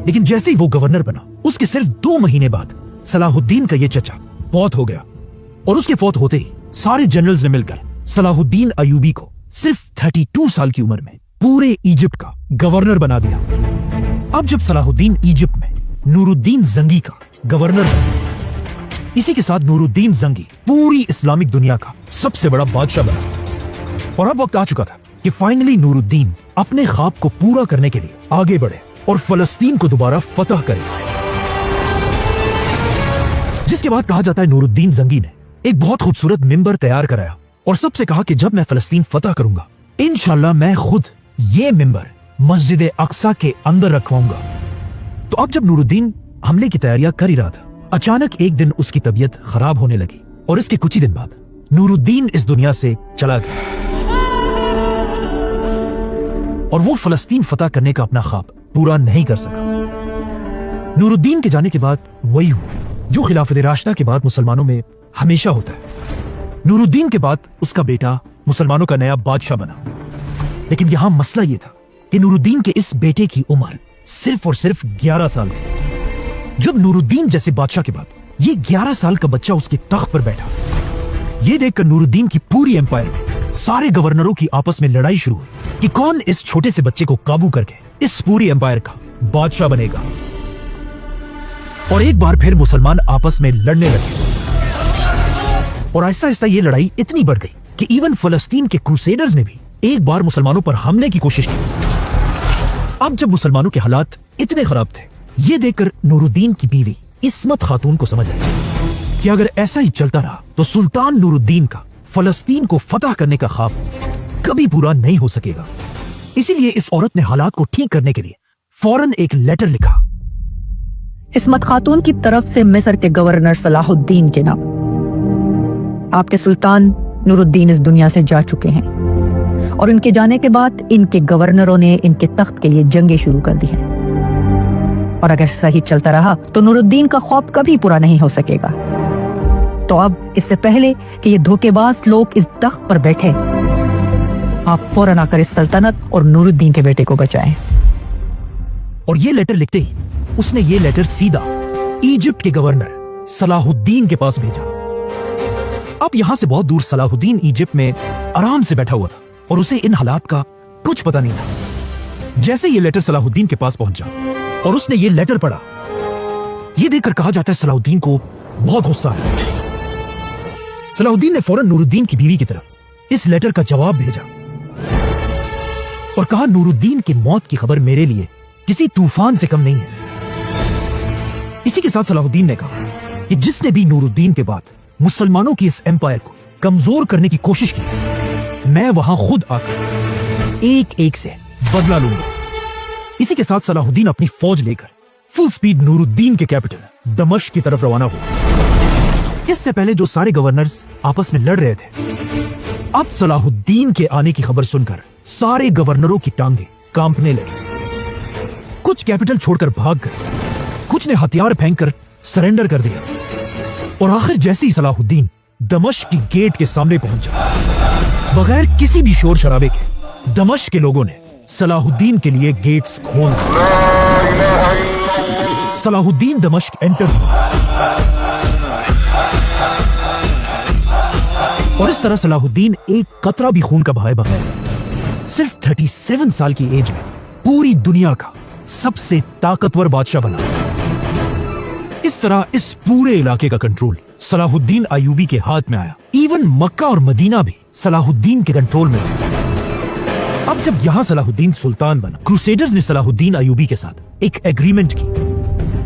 लेकिन जैसे ही वो गवर्नर बना, उसके सिर्फ 2 महीने बाद सलाहुद्दीन का ये चचा फौत हो गया और उसके फौत होते ही सारे जनरल्स ने मिलकर सलाहुद्दीन अय्यूबी को सिर्फ 32 साल की उम्र में पूरे इजिप्ट का गवर्नर बना दिया। अब जब सलाहुद्दीन इजिप्ट में नूरुद्दीन जंगी का गवर्नर बना, इसी के साथ नूरुद्दीन जंगी पूरी इस्लामिक दुनिया का सबसे बड़ा बादशाह बना और अब वक्त आ चुका था कि फाइनली नूरुद्दीन अपने ख्वाब को पूरा करने के लिए आगे बढ़े और फलस्तीन को दोबारा फतह करे। जिसके बाद कहा जाता है नूरुद्दीन जंगी ने एक बहुत खूबसूरत मिंबर तैयार कराया और सबसे कहा कि जब मैं फलस्तीन फतह करूंगा, इंशाल्लाह मैं खुद ये मिंबर मस्जिद अक्सा के अंदर रखवाऊंगा। तो अब जब नूरुद्दीन हमले की तैयारियां कर ही रहा था, अचानक एक दिन उसकी तबीयत खराब होने लगी और इसके कुछ ही दिन बाद नूरुद्दीन इस दुनिया से चला गया और वो फलस्तीन फतह करने का अपना ख्वाब पूरा नहीं कर सका। नूरुद्दीन के जाने के बाद वही हुआ जो खिलाफत राशिदा के बाद मुसलमानों में हमेशा होता है। नूरुद्दीन के बाद उसका बेटा मुसलमानों का नया बादशाह बना, लेकिन यहां मसला यह था कि नूरुद्दीन के इस बेटे की उम्र सिर्फ और सिर्फ 11 साल थी। जब नूरुद्दीन जैसे बादशाह के बाद ये 11 साल का बच्चा उसके तख्त पर बैठा, ये देखकर नूरुद्दीन की पूरी एम्पायर में सारे गवर्नरों की आपस में लड़ाई शुरू हुई कि कौन इस छोटे से बच्चे को काबू करके इस पूरी एम्पायर का बादशाह बनेगा। और एक बार फिर मुसलमान आपस में लड़ने लगे और आहिस्ता आहिस्ता ये लड़ाई इतनी बढ़ गई कि इवन फलस्तीन के क्रूसेडर्स ने भी एक बार मुसलमानों पर हमले की कोशिश की। अब जब मुसलमानों के हालात इतने खराब थे, ये देखकर नूरुद्दीन की बीवी इस्मत खातून को समझ आई कि अगर ऐसा ही चलता रहा तो सुल्तान नूरुद्दीन का फलस्तीन को फतह करने का ख्वाब कभी पूरा नहीं हो सकेगा। इसीलिए इस औरत ने हालात को ठीक करने के लिए फौरन एक लेटर लिखा। इस्मत खातून की तरफ से मिस्र के गवर्नर सलाहुद्दीन के नाम। आपके सुल्तान नूरुद्दीन इस दुनिया से जा चुके हैं और इनके जाने के बाद इनके गवर्नरों ने इनके तख्त के लिए जंगें शुरू कर दी हैं। और अगर सही चलता रहा तो नूरुद्दीन का ख्वाब कभी पूरा नहीं हो सकेगा। तो अब इससे पहले कि ये धोखेबाज लोग इस तख्त पर बैठे, आप फौरन आकर इस सल्तनत और नूरुद्दीन के बेटे को बचाएं। और ये लेटर लिखते ही उसने ये लेटर सीधा इजिप्ट के गवर्नर सलाहुद्दीन के पास भेजा। अब यहां से बहुत दूर सलाहुद्दीन इजिप्ट में आराम से बैठा हुआ था और उसे इन हालात का कुछ पता नहीं था। जैसे ये लेटर सलाहुद्दीन के पास पहुंचा और उसने ये लेटर पढ़ा, ये देखकर कहा जाता है सलाहुद्दीन को बहुत गुस्सा आया। सलाहुद्दीन ने फौरन नूरुद्दीन की बीवी की तरफ इस लेटर का जवाब भेजा और कहा, नूरुद्दीन की मौत की खबर मेरे लिए किसी तूफान से कम नहीं है। इसी के साथ सलाहुद्दीन ने कहा कि जिसने भी नूरुद्दीन के बाद मुसलमानों की इस एम्पायर को कमजोर करने की कोशिश की, मैं वहां खुद आकर एक एक से बदला लूंगा। इसी के साथ सलाहुद्दीन अपनी फौज लेकर फुल स्पीड नूरुद्दीन के कैपिटल दमिश्क की तरफ रवाना हुआ। इससे पहले जो सारे गवर्नर्स आपस में लड़ रहे थे, अब सलाहुद्दीन के आने की खबर सुनकर सारे गवर्नरों की टांगें कांपने लगी। कुछ कैपिटल छोड़कर भाग गए, कुछ ने हथियार फेंककर सरेंडर कर दिया और आखिर जैसे ही सलाहुद्दीन दमिश्क की गेट के सामने पहुंचा, बगैर किसी भी शोर शराबे के दमिश्क के लोगों ने सलाहुद्दीन के लिए गेट्स खोल दिए। सलाहुद्दीन दमिश्क एंटर हुआ और इस तरह सलाहुद्दीन एक कतरा भी खून का बहाए बगैर सिर्फ 37 साल की एज में पूरी दुनिया का सबसे ताकतवर बादशाह बना। इस तरह इस पूरे इलाके का कंट्रोल सलाहुद्दीन अयूबी के हाथ में आया। इवन मक्का और मदीना भी सलाहुद्दीन के कंट्रोल में थे। अब जब यहां सलाहुद्दीन सुल्तान बना, क्रूसेडर्स ने सलाहुद्दीन अयूबी के साथ एक एग्रीमेंट की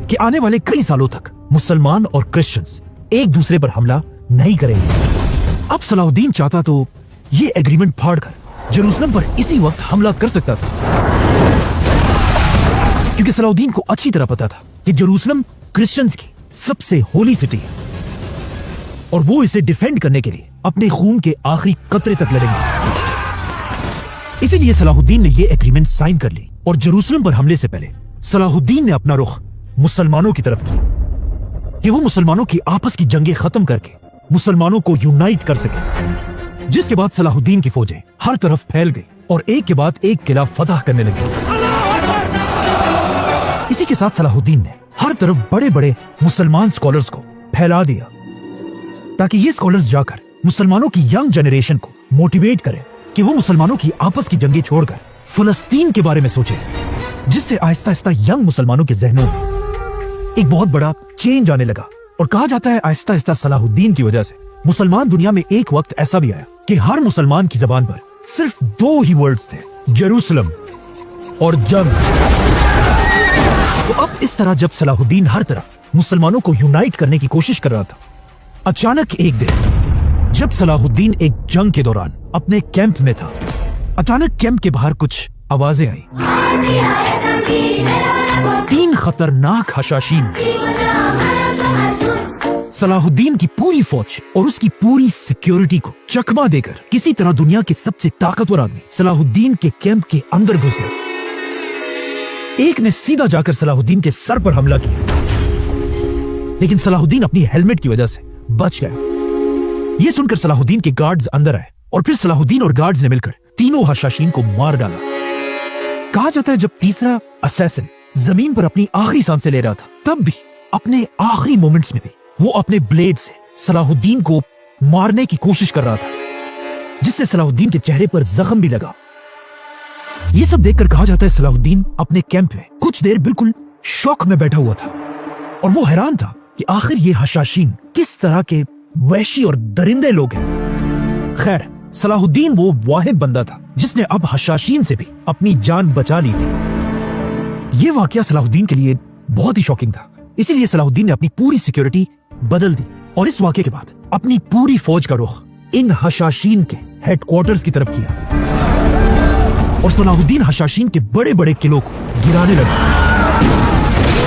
कि आने वाले कई सालों तक मुसलमान और क्रिश्चियंस एक दूसरे पर हमला नहीं करेंगे। अब सलाहुद्दीन चाहता तो ये एग्रीमेंट फाड़कर जेरूसलम पर इसी वक्त हमला कर सकता था, क्योंकि सलाहुद्दीन को अच्छी तरह पता था कि जेरूसलम क्रिश्चियंस की सबसे होली सिटी है और वो इसे डिफेंड करने के लिए अपने खून के आखिरी कतरे तक लड़ेंगे। इसीलिए सलाहुद्दीन ने ये एग्रीमेंट साइन कर ली और जेरूसलम पर हमले से पहले सलाहुद्दीन ने अपना रुख मुसलमानों की तरफ किया कि वो मुसलमानों की आपस की जंगें खत्म करके मुसलमानों को यूनाइट कर सके। जिसके बाद सलाहुद्दीन की फौजें हर तरफ फैल गई और एक के बाद एक किला फतह करने लगी। इसी के साथ सलाहुद्दीन ने हर तरफ बड़े बड़े मुसलमान स्कॉलर्स को फैला दिया ताकि ये स्कॉलर्स जाकर मुसलमानों की यंग जनरेशन को मोटिवेट करें कि वो मुसलमानों की आपस की जंगें छोड़कर फलस्तीन के बारे में सोचें, जिससे आहिस्ता आहिस्ता यंग मुसलमानों के जहनों में एक बहुत बड़ा चेंज आने लगा। और कहा जाता है आहिस्ता आहिस्ता सलाहुद्दीन की वजह से मुसलमान दुनिया में एक वक्त ऐसा भी आया कि हर मुसलमान की जबान पर सिर्फ 2 ही वर्ड्स थे, जेरूसलम और जंग। तो अब इस तरह जब सलाहुद्दीन हर तरफ मुसलमानों को यूनाइट करने की कोशिश कर रहा था, अचानक एक दिन जब सलाहुद्दीन एक जंग के दौरान अपने कैंप में था, अचानक कैंप के बाहर कुछ आवाजें आई। तीन खतरनाक हशाशीन सलाहुद्दीन की पूरी फौज और उसकी पूरी सिक्योरिटी को चकमा देकर किसी तरह दुनिया के सबसे ताकतवर आदमी सलाहुद्दीन के कैंप के अंदर घुस गए। एक ने सीधा जाकर सलाहुद्दीन के सर पर हमला किया, लेकिन सलाहुद्दीन अपनी हेलमेट की वजह से बच गया। यह सुनकर सलाहुद्दीन के गार्ड्स अंदर आए और फिर सलाहुद्दीन और गार्ड्स ने मिलकर तीनों हशाशीन को मार डाला। कहा जाता है जब तीसरा असैसिन जमीन पर अपनी आखिरी सांसें ले रहा था, तब भी अपने आखिरी मोमेंट्स में भी वो अपने ब्लेड से सलाहुद्दीन को मारने की कोशिश कर रहा था, जिससे सलाहुद्दीन के चेहरे पर जख्म भी लगा। ये सब देखकर कहा जाता है सलाहुद्दीन अपने कैंप में कुछ देर बिल्कुल शौक में बैठा हुआ था और वो हैरान था कि आखिर ये हशाशीन किस तरह के वहशी और दरिंदे लोग हैं। खैर, सलाहुद्दीन वो वाहिद बंदा था जिसने अब हशाशीन से भी अपनी जान बचा ली थी। ये वाकया सलाहुद्दीन के लिए बहुत ही शॉकिंग था, इसीलिए सलाहुद्दीन ने अपनी पूरी सिक्योरिटी बदल दी और इस वाकये के बाद अपनी पूरी फौज का रुख इन हशाशीन के हेडक्वार्टर्स की तरफ किया और सलाहुद्दीन हशाशीन के बड़े बड़े किलों को गिराने लगा।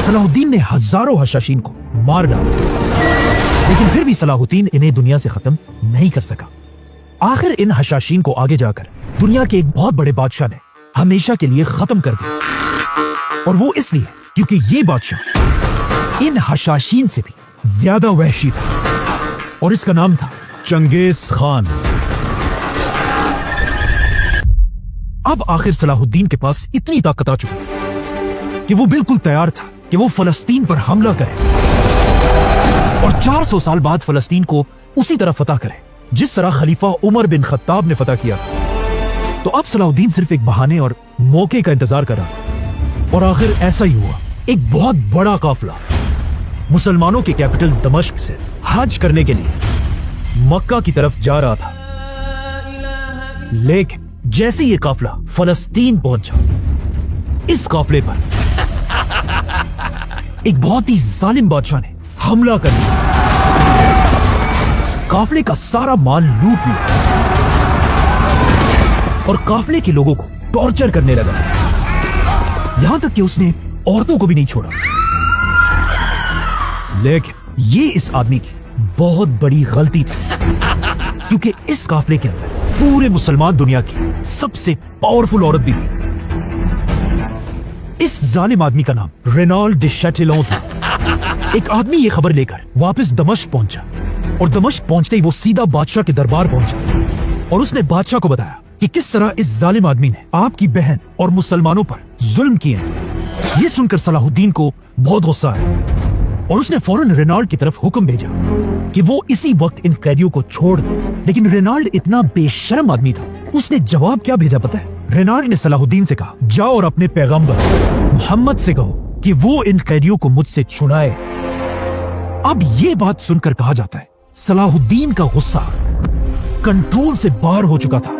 सलाहुद्दीन ने हजारों हशाशीन को मार डाला, लेकिन फिर भी सलाहुद्दीन इन्हें दुनिया से खत्म नहीं कर सका। आखिर इन हशाशीन को आगे जाकर दुनिया के एक बहुत बड़े बादशाह ने हमेशा के लिए खत्म कर दिया, और वो इसलिए क्योंकि ये बादशाह इन हशाशीन से भी ज्यादा वहशी था और इसका नाम था चंगेज खान। अब आखिर सलाहुद्दीन के पास इतनी ताकत आ चुकी थी कि वो बिल्कुल तैयार था कि वो फलस्तीन पर हमला करे और 400 साल बाद फलस्तीन को उसी तरह फतह करे जिस तरह खलीफा उमर बिन खत्ताब ने फतह किया। तो अब सलाहुद्दीन सिर्फ एक बहाने और मौके का इंतजार कर रहा और आखिर ऐसा ही हुआ। एक बहुत बड़ा काफिला मुसलमानों के कैपिटल दमिश्क से हज करने के लिए मक्का की तरफ जा रहा था, लेकिन जैसे ये काफिला फलस्तीन पहुंचा, इस काफिले पर एक बहुत ही जालिम बादशाह ने हमला कर दिया, काफिले का सारा माल लूट लिया और काफिले के लोगों को टॉर्चर करने लगा, यहां तक कि उसने औरतों को भी नहीं छोड़ा। लेकिन ये इस आदमी की बहुत बड़ी गलती थी, क्योंकि इस काफिले के अंदर पूरे मुसलमान दुनिया की सबसे पावरफुल औरत भी थी। इस जालिम आदमी का नाम रेनॉल्ड de Chatillon था। एक आदमी ये खबर लेकर वापस दमिश्क पहुंचा और दमिश्क पहुंचते ही वो सीधा बादशाह के दरबार पहुंचा और उसने बादशाह को बताया कि किस तरह इस जालिम आदमी ने आपकी बहन और मुसलमानों पर जुल्म किए हैं। ये सुनकर सलाहुद्दीन को बहुत गुस्सा आया और उसने फौरन रेनॉल्ड की तरफ हुक्म भेजा कि वो इसी वक्त इन कैदियों को छोड़ दे। लेकिन रेनॉल्ड इतना बेशर्म आदमी था, उसने जवाब क्या भेजा पता है? रेनॉल्ड ने सलाहुद्दीन से कहा, जाओ और अपने पैगंबर मोहम्मद से कहो कि वो इन कैदियों को मुझसे छुड़ाए। अब ये बात सुनकर कहा जाता है सलाहुद्दीन का गुस्सा कंट्रोल से बाहर हो चुका था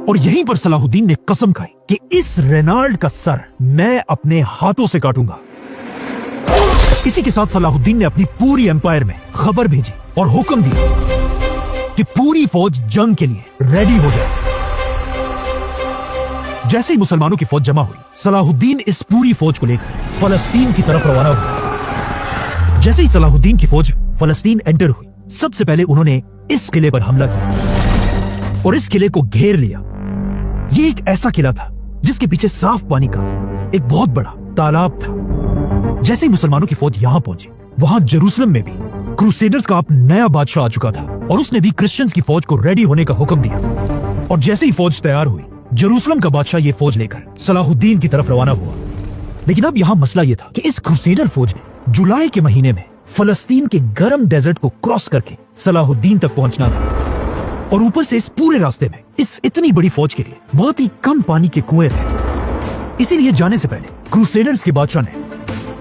और यहीं पर सलाहुद्दीन ने कसम खाई कि इस रेनॉल्ड का सर मैं अपने हाथों से काटूंगा। इसी के साथ सलाहुद्दीन ने अपनी पूरी एम्पायर में खबर भेजी और हुक्म दिया कि पूरी फौज जंग के लिए रेडी हो जाए। जैसे ही मुसलमानों की फौज जमा हुई, सलाहुद्दीन इस पूरी फौज को लेकर फलस्तीन की तरफ रवाना हुआ। जैसे ही सलाहुद्दीन की फौज फलस्तीन एंटर हुई, सबसे पहले उन्होंने इस किले पर हमला किया और इस किले को घेर लिया। ये एक ऐसा किला था जिसके पीछे साफ पानी का एक बहुत बड़ा तालाब था। जैसे ही मुसलमानों की फौज यहां पहुंची, वहां जेरूसलम में भी क्रूसेडर्स का अब नया बादशाह आ चुका था और उसने भी क्रिश्चियंस की फौज को रेडी होने का हुक्म दिया। और जैसे ही फौज तैयार हुई, जेरूसलम का बादशाह ये फौज लेकर सलाहुद्दीन की तरफ रवाना हुआ। लेकिन अब यहां मसला यह था कि इस क्रूसेडर फौज ने जुलाई के महीने में फलस्तीन के गर्म डेजर्ट को क्रॉस करके सलाहुद्दीन तक पहुंचना था और ऊपर से इस पूरे रास्ते में इस इतनी बड़ी फौज के लिए बहुत ही कम पानी के कुएं थे। इसीलिए जाने से पहले क्रूसेडर्स के बादशाह ने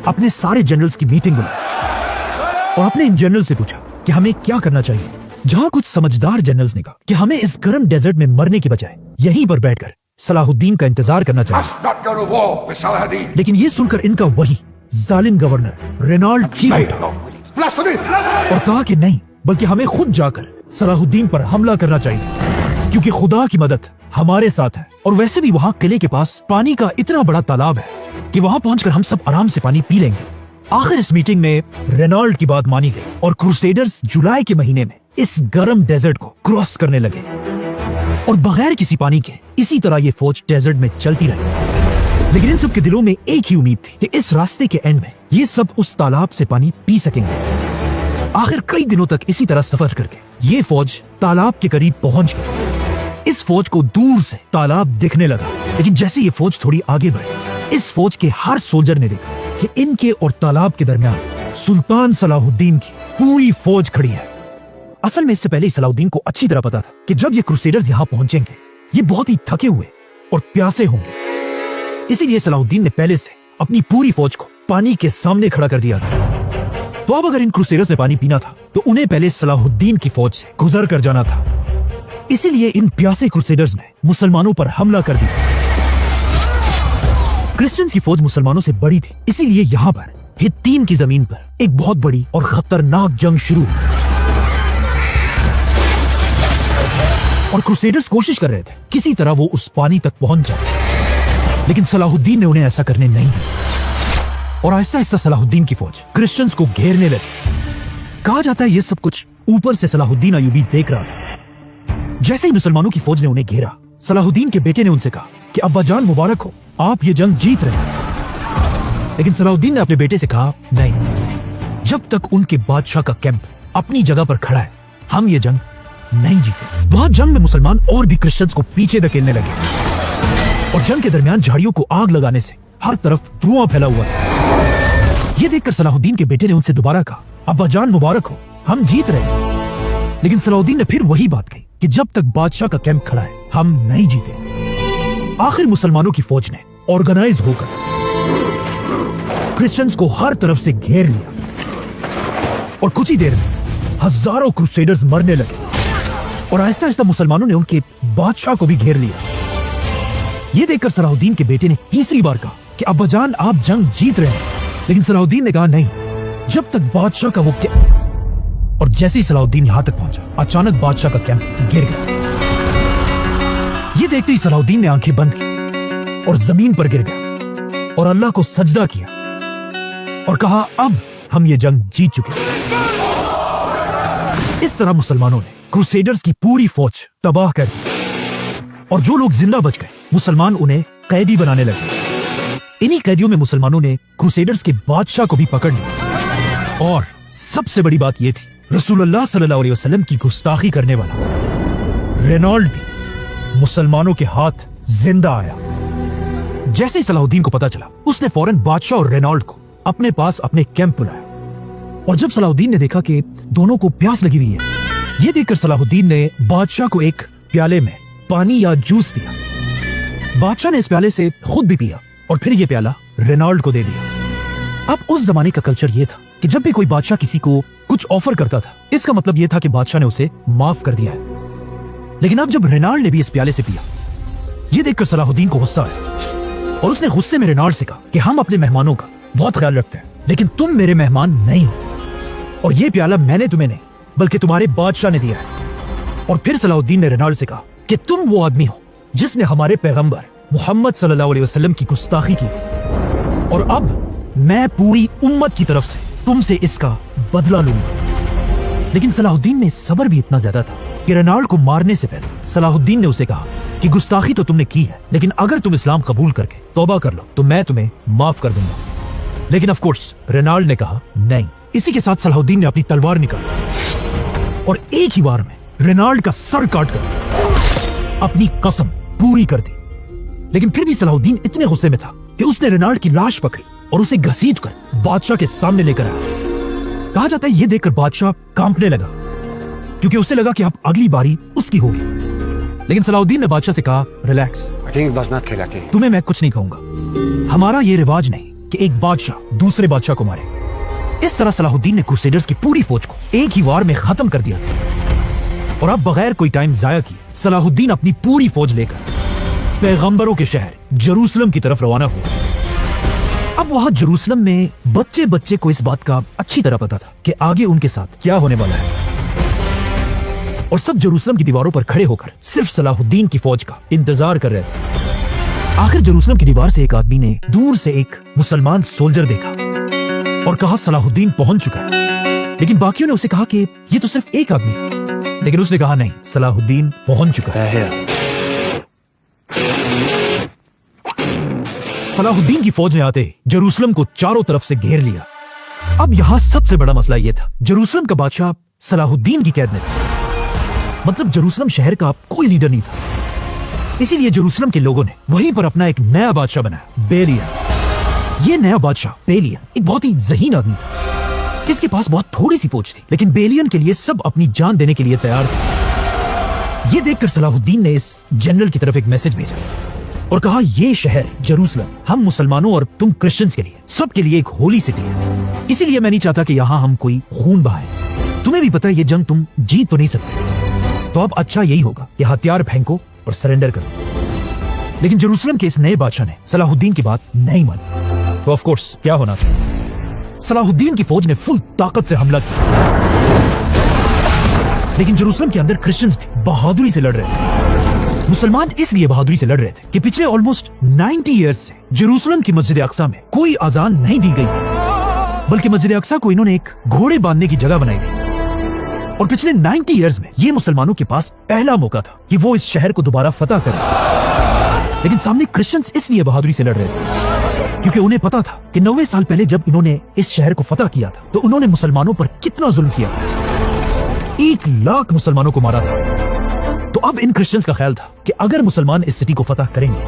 अपने सारे जनरल्स की मीटिंग बुलाई और अपने इन जनरल से पूछा कि हमें क्या करना चाहिए। जहां कुछ समझदार जनरल्स ने कहा कि हमें इस गर्म डेजर्ट में मरने की बजाय यहीं पर बैठकर सलाहुद्दीन का इंतजार करना चाहिए। लेकिन ये सुनकर इनका वही जालिम गवर्नर रेनॉल्ड चीख उठा और कहा कि नहीं, बल्कि हमें खुद जाकर सलाहुद्दीन पर हमला करना चाहिए। क्योंकि खुदा की मदद हमारे साथ है। और वैसे भी वहाँ किले के पास पानी का इतना बड़ा तालाब है कि वहाँ पहुंचकर हम सब आराम से पानी पी लेंगे। आखिर इस मीटिंग में रेनॉल्ड की बात मानी गई और क्रूसेडर्स जुलाई के महीने में इस गर्म डेजर्ट को क्रॉस करने लगे और बगैर किसी पानी के इसी तरह ये फौज डेजर्ट में चलती रही। लेकिन इन सब के दिलों में एक ही उम्मीद थी कि इस रास्ते के एंड में ये सब उस तालाब से पानी पी सकेंगे। आखिर कई दिनों तक इसी तरह सफर करके ये फौज तालाब के करीब पहुंच गई। इस फौज को दूर से तालाब दिखने लगा, लेकिन जैसे ये फौज थोड़ी आगे बढ़ी, इस फौज के हर सोल्जर ने देखा कि इनके और तालाब के दरमियान सुल्तान सलाहुद्दीन की पूरी फौज खड़ी है। असल में इससे पहले ही सलाहुद्दीन को अच्छी तरह पता था कि जब ये क्रूसेडर्स यहाँ पहुंचेंगे ये बहुत ही थके हुए और प्यासे होंगे। इसीलिए सलाहुद्दीन ने पहले से अपनी पूरी फौज को पानी के सामने खड़ा कर दिया था। तो अब अगर इन क्रूसेडर्स ने पानी पीना था तो उन्हें पहले सलाहुद्दीन की फौज से गुजर कर जाना था। इसीलिए इन प्यासे क्रूसेडर्स ने मुसलमानों पर हमला कर दिया। क्रिश्चियंस की फौज मुसलमानों से बड़ी थी, इसीलिए यहाँ पर हित्तीन की जमीन पर एक बहुत बड़ी और खतरनाक जंग शुरू हुई। और क्रूसेडर्स कोशिश कर रहे थे किसी तरह वो उस पानी तक पहुंच जाए, लेकिन सलाहुद्दीन ने उन्हें ऐसा करने नहीं दिया। और आहिस्ता आहिस्ता सलाहुद्दीन की फौज क्रिश्चियंस को घेरने लगी। कहा जाता है ये सब कुछ ऊपर से सलाहुद्दीन अयूबी देख रहा था। जैसे ही मुसलमानों की फौज ने उन्हें घेरा, सलाहुद्दीन के बेटे ने उनसे कहा कि अब्बाजान मुबारक हो, आप ये जंग जीत रहे हैं। लेकिन सलाहुद्दीन ने अपने बेटे से कहा नहीं, जब तक उनके बादशाह का कैंप अपनी जगह पर खड़ा है हम ये जंग नहीं जीते। वहां जंग में मुसलमान और भी क्रिश्चियंस को पीछे धकेलने लगे और जंग के दरमियान झाड़ियों को आग लगाने से हर तरफ धुआं फैला हुआ था। ये देखकर सलाहुद्दीन के बेटे ने उनसे दोबारा कहा अब्बाजान मुबारक हो, हम जीत रहे हैं। लेकिन सलाहुद्दीन ने फिर वही बात कही कि जब तक बादशाह का कैंप खड़ा है हम नहीं जीते। आखिर मुसलमानों की फौज ने ऑर्गेनाइज होकर क्रिश्चियंस को हर तरफ से घेर लिया और कुछ ही देर में हजारों क्रूसेडर्स मरने लगे और आहिस्ता आहिस्ता मुसलमानों ने उनके बादशाह को भी घेर लिया। यह देखकर सलाहुद्दीन के बेटे ने तीसरी बार कहा कि अब्बाजान आप जंग जीत रहे हैं। लेकिन सलाहुद्दीन ने कहा नहीं, जब तक बादशाह का वो और जैसे ही सलाहुद्दीन यहां तक पहुंचा, अचानक बादशाह का कैंप गिर गया। ये देखते ही सलाहुद्दीन ने आंखें बंद की और जमीन पर गिर गया और अल्लाह को सजदा किया और कहा अब हम ये जंग जीत चुके हैं। इस तरह मुसलमानों ने क्रूसेडर्स की पूरी फौज तबाह कर दी और जो लोग जिंदा बच गए मुसलमान उन्हें कैदी बनाने लगे। इन्हीं कैदियों में मुसलमानों ने क्रूसेडर्स के बादशाह को भी पकड़ लिया। और सबसे बड़ी बात यह थी, रसूलुल्लाह सल्लल्लाहु अलैहि वसल्लम की गुस्ताखी करने वाला रेनॉल्ड भी मुसलमानों के हाथ जिंदा आया। जैसे ही सलाहुद्दीन को पता चला, उसने फौरन बादशाह और रेनॉल्ड को अपने पास अपने कैंप बुलाया। और जब सलाहुद्दीन ने देखा कि दोनों को प्यास लगी हुई है, यह देखकर सलाहुद्दीन ने बादशाह को एक प्याले में पानी या जूस दिया। बादशाह ने इस प्याले से खुद भी पिया और फिर यह प्याला रेनॉल्ड को दे दिया। अब उस जमाने का कल्चर यह था कि जब भी कोई बादशाह किसी को कुछ ऑफर करता था, इसका मतलब यह था कि बादशाह ने उसे माफ कर दिया है। लेकिन अब जब रेनॉल्ड ने भी इस प्याले से पिया, यह देखकर सलाहुद्दीन को गुस्सा आया और उसने गुस्से में रेनॉल्ड से कहा कि हम अपने मेहमानों का बहुत ख्याल रखते हैं, लेकिन तुम मेरे मेहमान नहीं हो और यह प्याला मैंने तुम्हें नहीं बल्कि तुम्हारे बादशाह ने दिया है। और फिर सलाहुद्दीन ने रेनॉल्ड से कहा कि तुम वो आदमी हो जिसने हमारे पैगंबर मोहम्मद सल्लल्लाहु अलैहि वसल्लम की गुस्ताखी की थी और अब मैं पूरी उम्मत की तरफ से तुमसे इसका बदला लूंगा। लेकिन सलाहुद्दीन में सब्र भी इतना ज्यादा था कि रेनॉल्ड को मारने से पहले सलाहुद्दीन ने उसे कहा कि गुस्ताखी तो तुमने की है, लेकिन अगर तुम इस्लाम कबूल करके तौबा कर लो तो मैं तुम्हें माफ कर दूंगा। लेकिन ऑफ कोर्स रेनॉल्ड ने कहा नहीं। इसी के साथ सलाहुद्दीन ने अपनी तलवार निकाली और एक ही बार में रेनॉल्ड का सर काटकर अपनी कसम पूरी कर दी। लेकिन फिर भी सलाहुद्दीन इतने गुस्से में था कि उसने रेनॉल्ड की लाश पकड़ी और उसे घसीटकर बादशाह के सामने लेकर आया। कहा जाता है यह देखकर बादशाह कांपने लगा क्योंकि उसे लगा कि अब अगली बारी उसकी होगी। लेकिन सलाहुद्दीन ने बादशाह से कहा रिलैक्स, तुम्हें मैं कुछ नहीं कहूंगा। हमारा यह रिवाज नहीं कि एक बादशाह दूसरे बादशाह को मारे। इस तरह सलाहुद्दीन ने क्रूसेडर्स की पूरी फौज को एक ही वार में खत्म कर दिया था। और अब बगैर कोई टाइम जाया किए सलाहुद्दीन अपनी पूरी फौज लेकर पैगंबरों के शहर जेरूसलम की तरफ रवाना हुआ। अब वहां जेरूसलम में बच्चे बच्चे को इस बात का अच्छी तरह पता था कि आगे उनके साथ क्या होने वाला है। और सब जेरूसलम की दीवारों पर खड़े होकर सिर्फ सलाहुद्दीन की फौज का इंतजार कर रहे थे। आखिर जेरूसलम की दीवार से एक आदमी ने दूर से एक मुसलमान सोल्जर देखा और कहा सलाहुद्दीन पहुंच चुका है। लेकिन बाकियों ने उसे कहा कि ये तो सिर्फ एक आदमी है। लेकिन उसने कहा नहीं, सलाहुद्दीन पहुंच चुका है। सलाहुद्दीन की फौज ने आते जेरूसलम को चारों तरफ से घेर लिया। अब यहां सबसे बड़ा मसला यह था, जेरूसलम का बादशाह सलाहुद्दीन की कैद में था। मतलब जेरूसलम शहर का कोई लीडर नहीं था। इसीलिए जेरूसलम के लोगों ने वहीं पर अपना एक नया बादशाह बनाया, बेलियन। यह नया बादशाह बेलियन एक बहुत ही ज़हीन आदमी था। इसके पास बहुत थोड़ी सी फौज थी, लेकिन बेलियन के लिए सब अपनी जान देने के लिए तैयार थे। यह देखकर सलाहुद्दीन ने इस जनरल की तरफ एक मैसेज भेजा और कहा, यह शहर जेरूसलम हम मुसलमानों और तुम क्रिश्चियंस के लिए, सबके लिए एक होली सिटी है। इसीलिए मैं नहीं चाहता कि यहां हम कोई खून बहाएं। तुम्हें भी पता है ये जंग तुम जीत तो नहीं सकते, तो अब अच्छा यही होगा कि हथियार फेंको और सरेंडर करो। लेकिन जेरूसलम के इस नए बादशाह ने सलाहुद्दीन की बात नहीं मानी। तो ऑफ कोर्स क्या होना था, सलाहुद्दीन की फौज ने फुल ताकत से हमला किया। लेकिन जेरूसलम के अंदर क्रिश्चियंस भी बहादुरी से लड़ रहे थे। मुसलमान इसलिए बहादुरी से लड़ रहे थे कि पिछले ऑलमोस्ट 90 इयर्स से जेरूसलम की मस्जिद अक्सा में कोई अजान नहीं दी गई थी, बल्कि मस्जिद अक्सा को इन्होंने एक घोड़े बांधने की जगह बनाई थी। और पिछले 90 इयर्स में ये मुसलमानों के पास पहला मौका था कि वो इस शहर को दोबारा फतह करें। लेकिन सामने क्रिश्चियंस इसलिए बहादुरी से लड़ रहे थे क्योंकि उन्हें पता था कि 90 साल पहले जब इन्होंने इस शहर को फतह किया था तो उन्होंने मुसलमानों पर कितना जुल्म किया था। 1 लाख मुसलमानों को मारा था। तो अब इन क्रिश्चियंस का ख्याल था कि अगर मुसलमान इस सिटी को फतह करेंगे,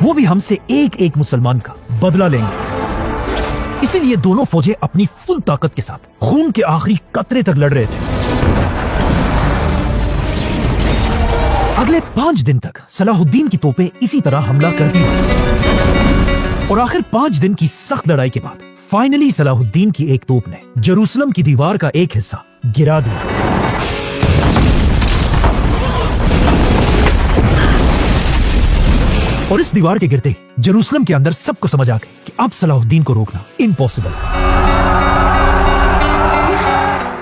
वो भी हमसे एक एक मुसलमान का बदला लेंगे। इसीलिए दोनों फौजें अपनी फुल ताकत के साथ खून के आखिरी कतरे तक लड़ रहे थे। अगले 5 दिन तक सलाहुद्दीन की तोपें इसी तरह हमला करती रहीं। और आखिर 5 दिन की सख्त लड़ाई के बाद फाइनली सलाहुद्दीन की एक तोप ने जेरूसलम की दीवार का एक हिस्सा गिरा दिया। और इस दीवार के गिरते ही जेरूसलम के अंदर सबको समझ आ गई कि अब सलाहुद्दीन को रोकना इम्पॉसिबल है।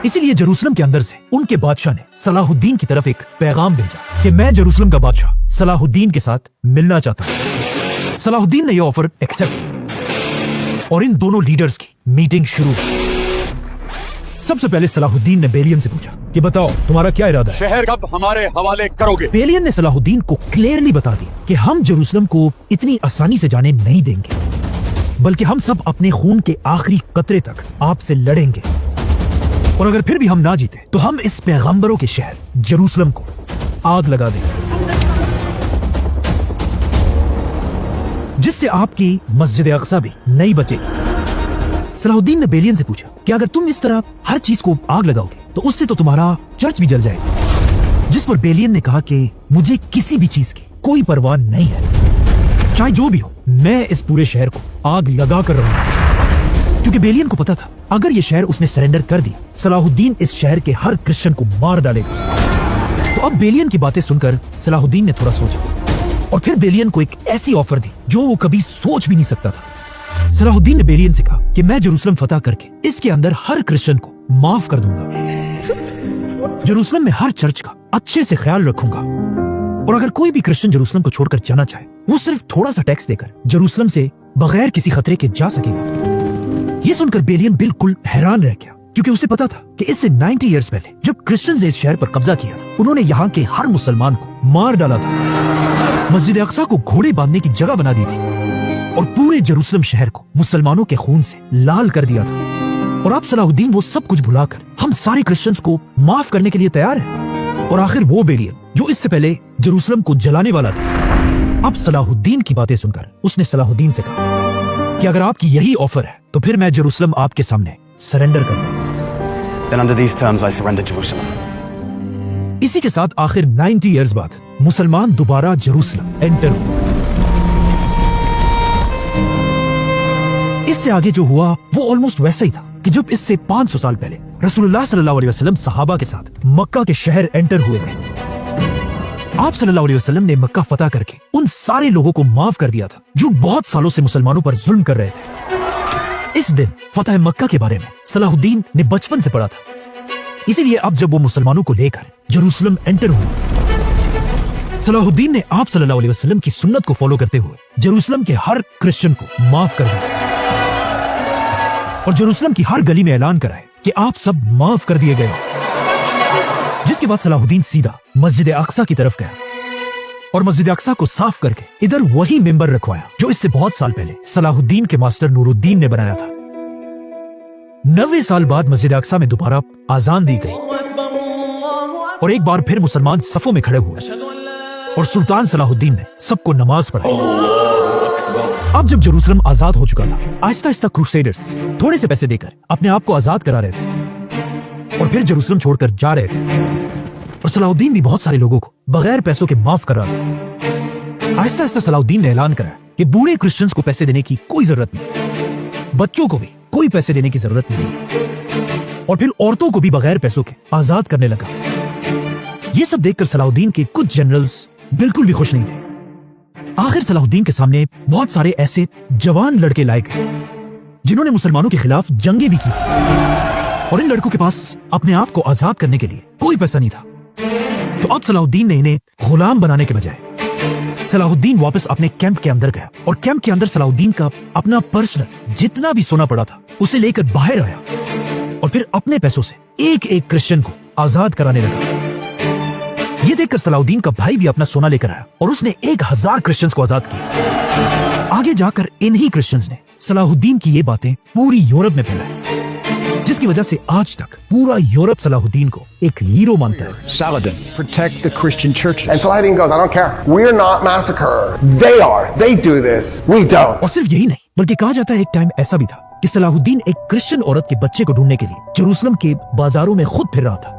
इसीलिए जेरूसलम के अंदर से उनके बादशाह ने सलाहुद्दीन की तरफ एक पैगाम भेजा कि मैं जेरूसलम का बादशाह सलाहुद्दीन के साथ मिलना चाहता हूं। सलाहुद्दीन ने यह ऑफर एक्सेप्ट किया और इन दोनों लीडर्स की मीटिंग शुरू हुई। सबसे पहले सलाहुद्दीन ने बेलियन से पूछा कि बताओ तुम्हारा क्या इरादा है? शहर कब हमारे हवाले करोगे? बेलियन ने सलाहुद्दीन को क्लियरली बता दिया कि हम जेरूसलम को इतनी आसानी से जाने नहीं देंगे, बल्कि हम सब अपने खून के आखिरी कतरे तक आपसे लड़ेंगे। और अगर फिर भी हम ना जीते तो हम इस पैगंबरों के शहर जेरूसलम को आग लगा देंगे, जिससे आपकी मस्जिद अक्सा भी नहीं बचेगी। सलाहुद्दीन ने बेलियन से पूछा कि अगर तुम इस तरह हर चीज को आग लगाओगे तो उससे तो तुम्हारा चर्च भी जल जाएगा। जिस पर बेलियन ने कहा कि मुझे किसी भी चीज की कोई परवाह नहीं है, चाहे जो भी हो, मैं इस पूरे शहर को आग लगा कर रहूंगा। क्योंकि बेलियन को पता था अगर ये शहर उसने सरेंडर कर दी, सलाहुद्दीन इस शहर के हर क्रिश्चियन को मार डालेगा। तो अब बेलियन की बातें सुनकर सलाहुद्दीन ने थोड़ा सोचा और फिर बेलियन को एक ऐसी ऑफर दी जो वो कभी सोच भी नहीं सकता था। सलाहुद्दीन ने बेलियन से कहा कि मैं जेरूसलम फतह करके इसके अंदर हर क्रिश्चियन को माफ कर दूंगा। जेरूसलम में हर चर्च का अच्छे से ख्याल रखूंगा और अगर कोई भी क्रिश्चियन जेरूसलम को छोड़कर जाना चाहे, वो सिर्फ थोड़ा सा टैक्स देकर जेरूसलम से बगैर किसी खतरे के जा सकेगा। ये सुनकर बेलियन बिल्कुल हैरान रह गया क्योंकि उसे पता था कि इससे 90 इयर्स पहले जब क्रिश्चियंस ने इस शहर पर कब्जा किया था, उन्होंने यहाँ के हर मुसलमान को मार डाला था, मस्जिद अक्सा को घोड़े बांधने की जगह बना दी थी और पूरे जेरूसलम शहर को मुसलमानों के खून से लाल कर दिया था। और अब सलाहुद्दीन वो सब कुछ भुलाकर हम सारे क्रिश्चियंस को माफ करने के लिए तैयार है। और आखिर वो बेलियन जो इससे पहले जेरूसलम को जलाने वाला था, अब सलाहुद्दीन की बातें सुनकर उसने सलाहुद्दीन से कहा कि अगर आपकी यही ऑफर है तो फिर मैं जेरूसलम आपके सामने सरेंडर कर दूंगा। Then under these terms I surrender Jerusalem. इसी के साथ आखिर 90 इयर्स बाद मुसलमान दोबारा जेरूसलम एंटर हुए। इससे आगे जो हुआ वो ऑलमोस्ट वैसा ही था कि जब इससे 500 साल पहले रसूलुल्लाह सल्लल्लाहु अलैहि वसल्लम सहाबा के साथ मक्का के शहर एंटर हुए थे। आप सल्लल्लाहु अलैहि वसल्लम ने मक्का फतह करके उन सारे लोगों को माफ कर दिया था जो बहुत सालों से मुसलमानों पर जुल्म कर रहे थे। इस दिन फतह मक्का के बारे में सलाहुद्दीन ने बचपन से पढ़ा था इसीलिए अब जब वो मुसलमानों को लेकर जेरूसलम एंटर हुए, सलाहुद्दीन ने आप सल्लल्लाहु अलैहि वसल्लम की सुन्नत को फॉलो करते हुए जेरूसलम के हर क्रिश्चियन को माफ कर दिया और जेरूसलम की हर गली में ऐलान कराए कि आप सब माफ कर दिए गए हो। जिसके बाद सलाहुद्दीन सीधा मस्जिद अक्सा की तरफ गया और मस्जिद अक्सा को साफ करके इधर वही मिंबर रखवाया जो इससे बहुत साल पहले सलाहुद्दीन के मास्टर नूरुद्दीन ने बनाया था। 90 साल बाद मस्जिद अक्सा में दोबारा आजान दी गई और एक बार फिर मुसलमान सफों में खड़े हुए और सुल्तान सलाहुद्दीन ने सबको नमाज पढ़ाई। अब जब जेरूसलम आजाद हो चुका था, आहिस्ता आहिस्ता क्रूसेडर्स थोड़े से पैसे देकर अपने आप को आजाद करा रहे थे और फिर जेरूसलम छोड़कर जा रहे थे और सलाहुद्दीन भी बहुत सारे लोगों को बगैर पैसों के माफ कर रहा था। आहिस्ता आहिस्ता सलाहुद्दीन ने ऐलान करा कि बूढ़े क्रिश्चियंस को पैसे देने की कोई जरूरत नहीं, बच्चों को भी कोई पैसे देने की जरूरत नहीं और फिर औरतों को भी बगैर पैसों के आजाद करने लगा। ये सब देखकर सलाहुद्दीन के कुछ जनरल्स बिल्कुल भी खुश नहीं थे। आखिर सलाहुद्दीन के सामने बहुत सारे ऐसे जवान लड़के लाए गए जिन्होंने मुसलमानों के खिलाफ जंगें भी की थी और इन लड़कों के पास अपने आप को आजाद करने के लिए कोई पैसा नहीं था। तो अब सलाहुद्दीन ने इन्हें गुलाम बनाने के बजाय सलाहुद्दीन वापस अपने कैंप के अंदर गया और कैंप के अंदर सलाहुद्दीन का अपना पर्सनल जितना भी सोना पड़ा था उसे लेकर बाहर आया और फिर अपने पैसों से एक एक क्रिश्चियन को आजाद कराने लगा। ये देखकर सलाहुद्दीन का भाई भी अपना सोना लेकर आया और उसने 1000 क्रिश्चियंस को आजाद किया। आगे जाकर इन्हीं क्रिश्चियंस ने सलाहुद्दीन की ये बातें पूरी यूरोप में फैलाई, जिसकी वजह से आज तक पूरा यूरोप सलाहुद्दीन को एक हीरो मानता है। Saladin, protect the Christian churches. And Saladin goes, I don't care. We're not massacre. They are. They do this. We don't. और सिर्फ यही नहीं बल्कि कहा जाता है एक टाइम ऐसा भी था कि सलाहुद्दीन एक क्रिश्चियन औरत के बच्चे को ढूंढने के लिए जेरूसलम के बाजारों में खुद फिर रहा था।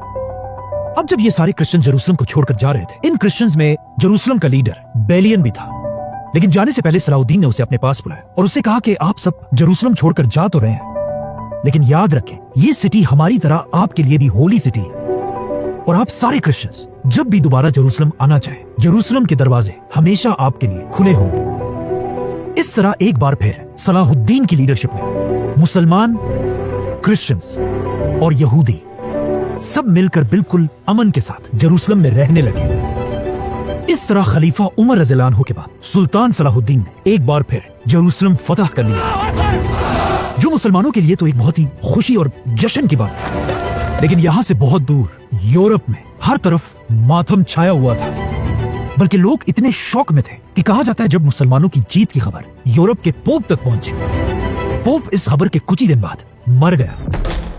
अब जब ये सारे क्रिश्चियन जेरूसलम को छोड़कर जा रहे थे, इन क्रिश्चियंस में जेरूसलम का लीडर बेलियन भी था। लेकिन जाने से पहले सलाहुद्दीन ने उसे अपने पास बुलाया और उससे कहा कि आप सब जेरूसलम छोड़कर जा तो रहे हैं, लेकिन याद रखें ये सिटी हमारी तरह आपके लिए भी होली सिटी है और आप सारे क्रिश्चियंस जब भी दोबारा जेरूसलम आना चाहे, जेरूसलम के दरवाजे हमेशा आपके लिए खुले होंगे। इस तरह एक बार फिर सलाहुद्दीन की लीडरशिप में मुसलमान, क्रिश्चियंस और यहूदी सब मिलकर बिल्कुल अमन के साथ जेरूसलम में रहने लगे। इस तरह खलीफा उमर रज़ियल्लाहु अन्हु के बाद सुल्तान सलाहुद्दीन ने एक बार फिर जेरूसलम फतह कर लिया, जो मुसलमानों के लिए तो एक बहुत ही खुशी और जश्न की बात थी। लेकिन यहां से बहुत दूर यूरोप में हर तरफ मातम छाया हुआ था, बल्कि लोग इतने शौक में थे कि कहा जाता है जब मुसलमानों की जीत की खबर यूरोप के पोप तक पहुंची, पोप इस खबर के कुछ ही दिन बाद मर गया।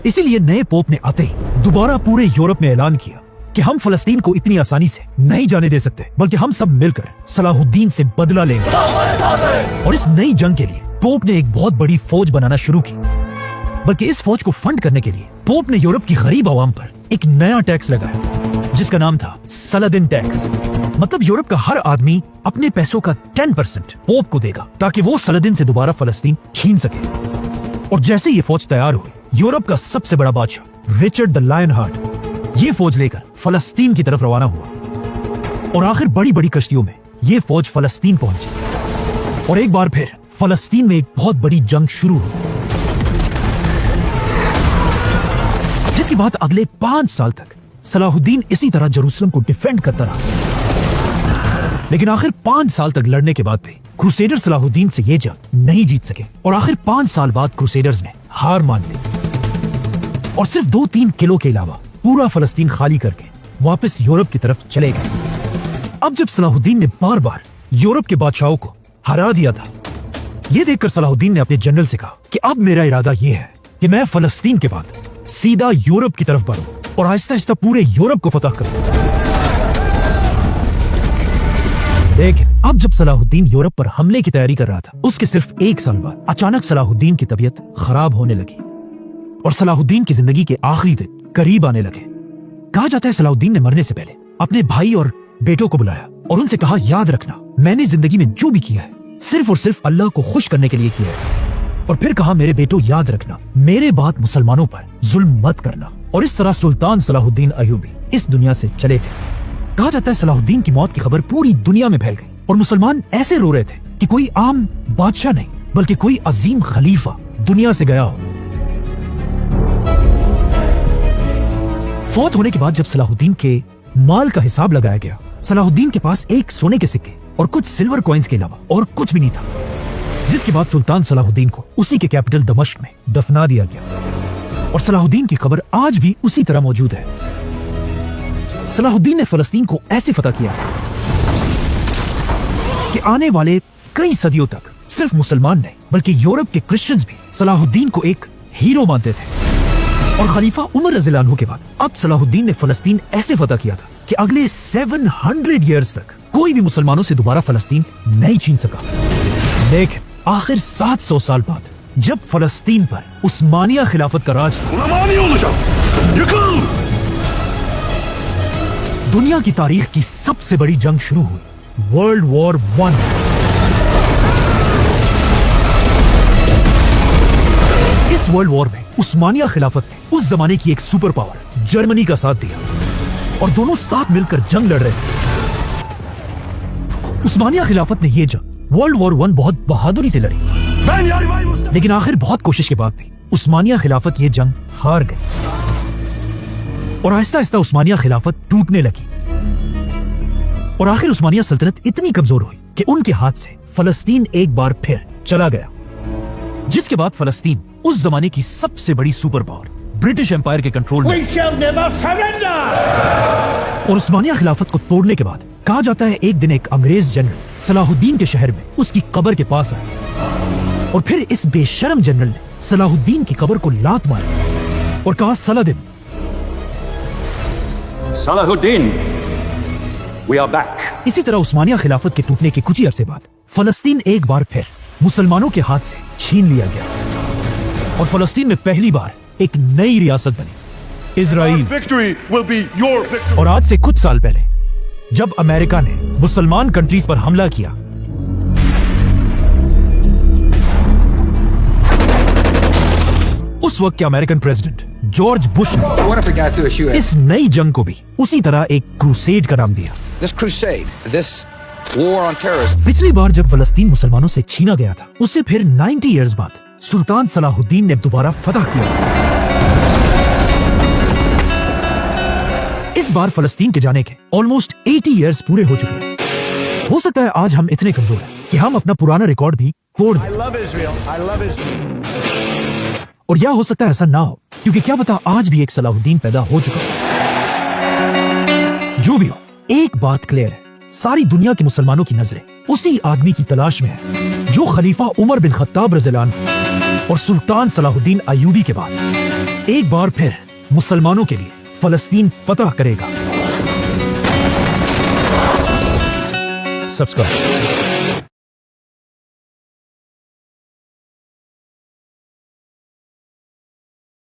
इसीलिए नए पोप ने आते ही दोबारा पूरे यूरोप में ऐलान किया कि हम फलस्तीन को इतनी आसानी से नहीं जाने दे सकते, बल्कि हम सब मिलकर सलाहुद्दीन से बदला लेंगे। और इस नई जंग के लिए पोप ने एक बहुत बड़ी फौज बनाना शुरू की, बल्कि इस फौज को फंड करने के लिए पोप ने यूरोप की गरीब आवाम पर एक नया टैक्स लगाया जिसका नाम था सलादिन टैक्स। मतलब यूरोप का हर आदमी अपने पैसों का 10% पोप को देगा ताकि वो सलादिन से दोबारा फलस्तीन छीन सके। और जैसे ये फौज तैयार हुई, यूरोप का सबसे बड़ा बादशाह रिचर्ड द लायन हार्ट ये फौज लेकर फलस्तीन की तरफ रवाना हुआ और आखिर बड़ी बड़ी कश्तियों में ये फौज फलस्तीन पहुंची और एक बार फिर फलस्तीन में एक बहुत बड़ी जंग शुरू हुई, जिसके बाद अगले 5 साल तक सलाहुद्दीन इसी तरह जेरूसलम को डिफेंड करता रहा। लेकिन आखिर 5 साल तक लड़ने के बाद भी क्रूसेडर सलाहुद्दीन से ये जंग नहीं जीत सके और आखिर 5 साल बाद क्रूसेडर्स ने हार मान ली और सिर्फ 2-3 किलो के अलावा पूरा फलस्तीन खाली करके वापस यूरोप की तरफ चले गए। अब जब सलाहुद्दीन ने बार बार यूरोप के बादशाहों को हरा दिया था, यह देखकर सलाहुद्दीन ने अपने जनरल से कहा कि अब मेरा इरादा यह है कि मैं फलस्तीन के बाद सीधा यूरोप की तरफ बढ़ूं और आहिस्ता आहिस्ता पूरे यूरोप को फतह करूं। लेकिन अब जब सलाहुद्दीन यूरोप पर हमले की तैयारी कर रहा था, उसके सिर्फ 1 साल बाद अचानक सलाहुद्दीन की तबीयत खराब होने लगी और सलाहुद्दीन की जिंदगी के आखिरी दिन करीब आने लगे। कहा जाता है सलाहुद्दीन ने मरने से पहले अपने भाई और बेटों को बुलाया और उनसे कहा, याद रखना मैंने जिंदगी में जो भी किया है सिर्फ और सिर्फ अल्लाह को खुश करने के लिए किया है। और फिर कहा, मेरे बेटो याद रखना मेरे बाद मुसलमानों पर जुल्म मत करना। और इस तरह सुल्तान सलाहुद्दीन अय्यूबी इस दुनिया से चले गए। कहा जाता है सलाहुद्दीन की मौत की खबर पूरी दुनिया में फैल गई और मुसलमान ऐसे रो रहे थे कि कोई आम बादशाह नहीं बल्कि कोई अजीम खलीफा दुनिया से गया हो। फौत होने के बाद जब सलाहुद्दीन के माल का हिसाब लगाया गया, सलाहुद्दीन के पास एक सोने के सिक्के और कुछ सिल्वर कॉइन्स के अलावा और कुछ भी नहीं था। जिसके बाद सुल्तान सलाहुद्दीन को उसी के कैपिटल दमिश्क में दफना दिया गया और सलाहुद्दीन की कब्र आज भी उसी तरह मौजूद है। सलाहुद्दीन ने फलस्तीन को ऐसे फतह किया कि आने वाले कई सदियों तक सिर्फ मुसलमान नहीं बल्कि यूरोप के क्रिश्चियंस भी सलाहुद्दीन को एक हीरो मानते थे। और खलीफा उमर रज़ियल्लाहु अन्हु के बाद अब सलाहुद्दीन ने फलस्तीन ऐसे फतह किया था कि अगले 700 ईयर्स तक कोई भी मुसलमानों से दोबारा फलस्तीन नहीं छीन सका। लेकिन आखिर 700 साल बाद जब फलस्तीन पर उस्मानिया खिलाफत का राज था, दुनिया की तारीख की सबसे बड़ी जंग शुरू हुई, वर्ल्ड वॉर 1। इस वर्ल्ड वॉर में उस्मानिया खिलाफत ने उस जमाने की एक सुपर पावर जर्मनी का साथ दिया और दोनों साथ मिलकर जंग लड़ रहे थे। उस्मानिया खिलाफत ने यह जंग वर्ल्ड वॉर 1 बहुत बहादुरी से लड़ी, लेकिन आखिर बहुत कोशिश के बाद भी उस्मानिया खिलाफत ये जंग हार गई और आहिस्ता आहिस्ता उस्मानिया खिलाफत टूटने लगी और आखिर उस्मानिया सल्तनत इतनी कमजोर हुई कि उनके हाथ से फलस्तीन एक बार फिर चला गया। जिसके बाद फलस्तीन उस जमाने की सबसे बड़ी सुपर पावर ब्रिटिश एम्पायर के कंट्रोल में। और उस्मानिया खिलाफत को तोड़ने के बाद कहा जाता है एक दिन एक अंग्रेज जनरल सलाहुद्दीन के शहर में उसकी कब्र के पास आया और फिर इस बेशरम जनरल ने सलाहुद्दीन की कब्र को लात मारी और कहा Salahuddin, Salahuddin, we are back. इसी तरह उस्मानिया खिलाफत के टूटने के कुछ ही अरसे बाद फलस्तीन एक बार फिर मुसलमानों के हाथ से छीन लिया गया और फलस्तीन में पहली बार एक नई रियासत बनी, Israel. Victory will be your victory. और आज से कुछ साल पहले जब अमेरिका ने मुसलमान कंट्रीज पर हमला किया, उस वक्त के अमेरिकन प्रेसिडेंट जॉर्ज बुश ने What have we got to do, issue? इस नई जंग को भी उसी तरह एक क्रूसेड का नाम दिया। This crusade, this war on terrorism. पिछली बार जब फलस्तीन मुसलमानों से छीना गया था, उससे फिर 90 इयर्स बाद सुल्तान सलाहुद्दीन ने दोबारा फतह किया था। इस बार फलस्तीन के जाने के ऑलमोस्ट 80 इयर्स पूरे हो चुके हैं। हो सकता है आज हम इतने कमजोर हैं कि हम अपना पुराना रिकॉर्ड भी तोड़ दें। I love Israel. I love Israel. और या हो सकता है ऐसा ना हो, क्योंकि क्या पता आज भी एक सलाहुद्दीन पैदा हो चुका हो। जो भी हो, एक बात क्लियर है, सारी दुनिया के मुसलमानों की नजरें उसी आदमी की तलाश में है जो खलीफा उमर बिन खत्ताब रज़ियल्लाहु अन्हु और सुल्तान सलाहुद्दीन अय्यूबी के बाद एक बार फिर मुसलमानों के लिए फलस्तीन फतह करेगा। सब्सक्राइब।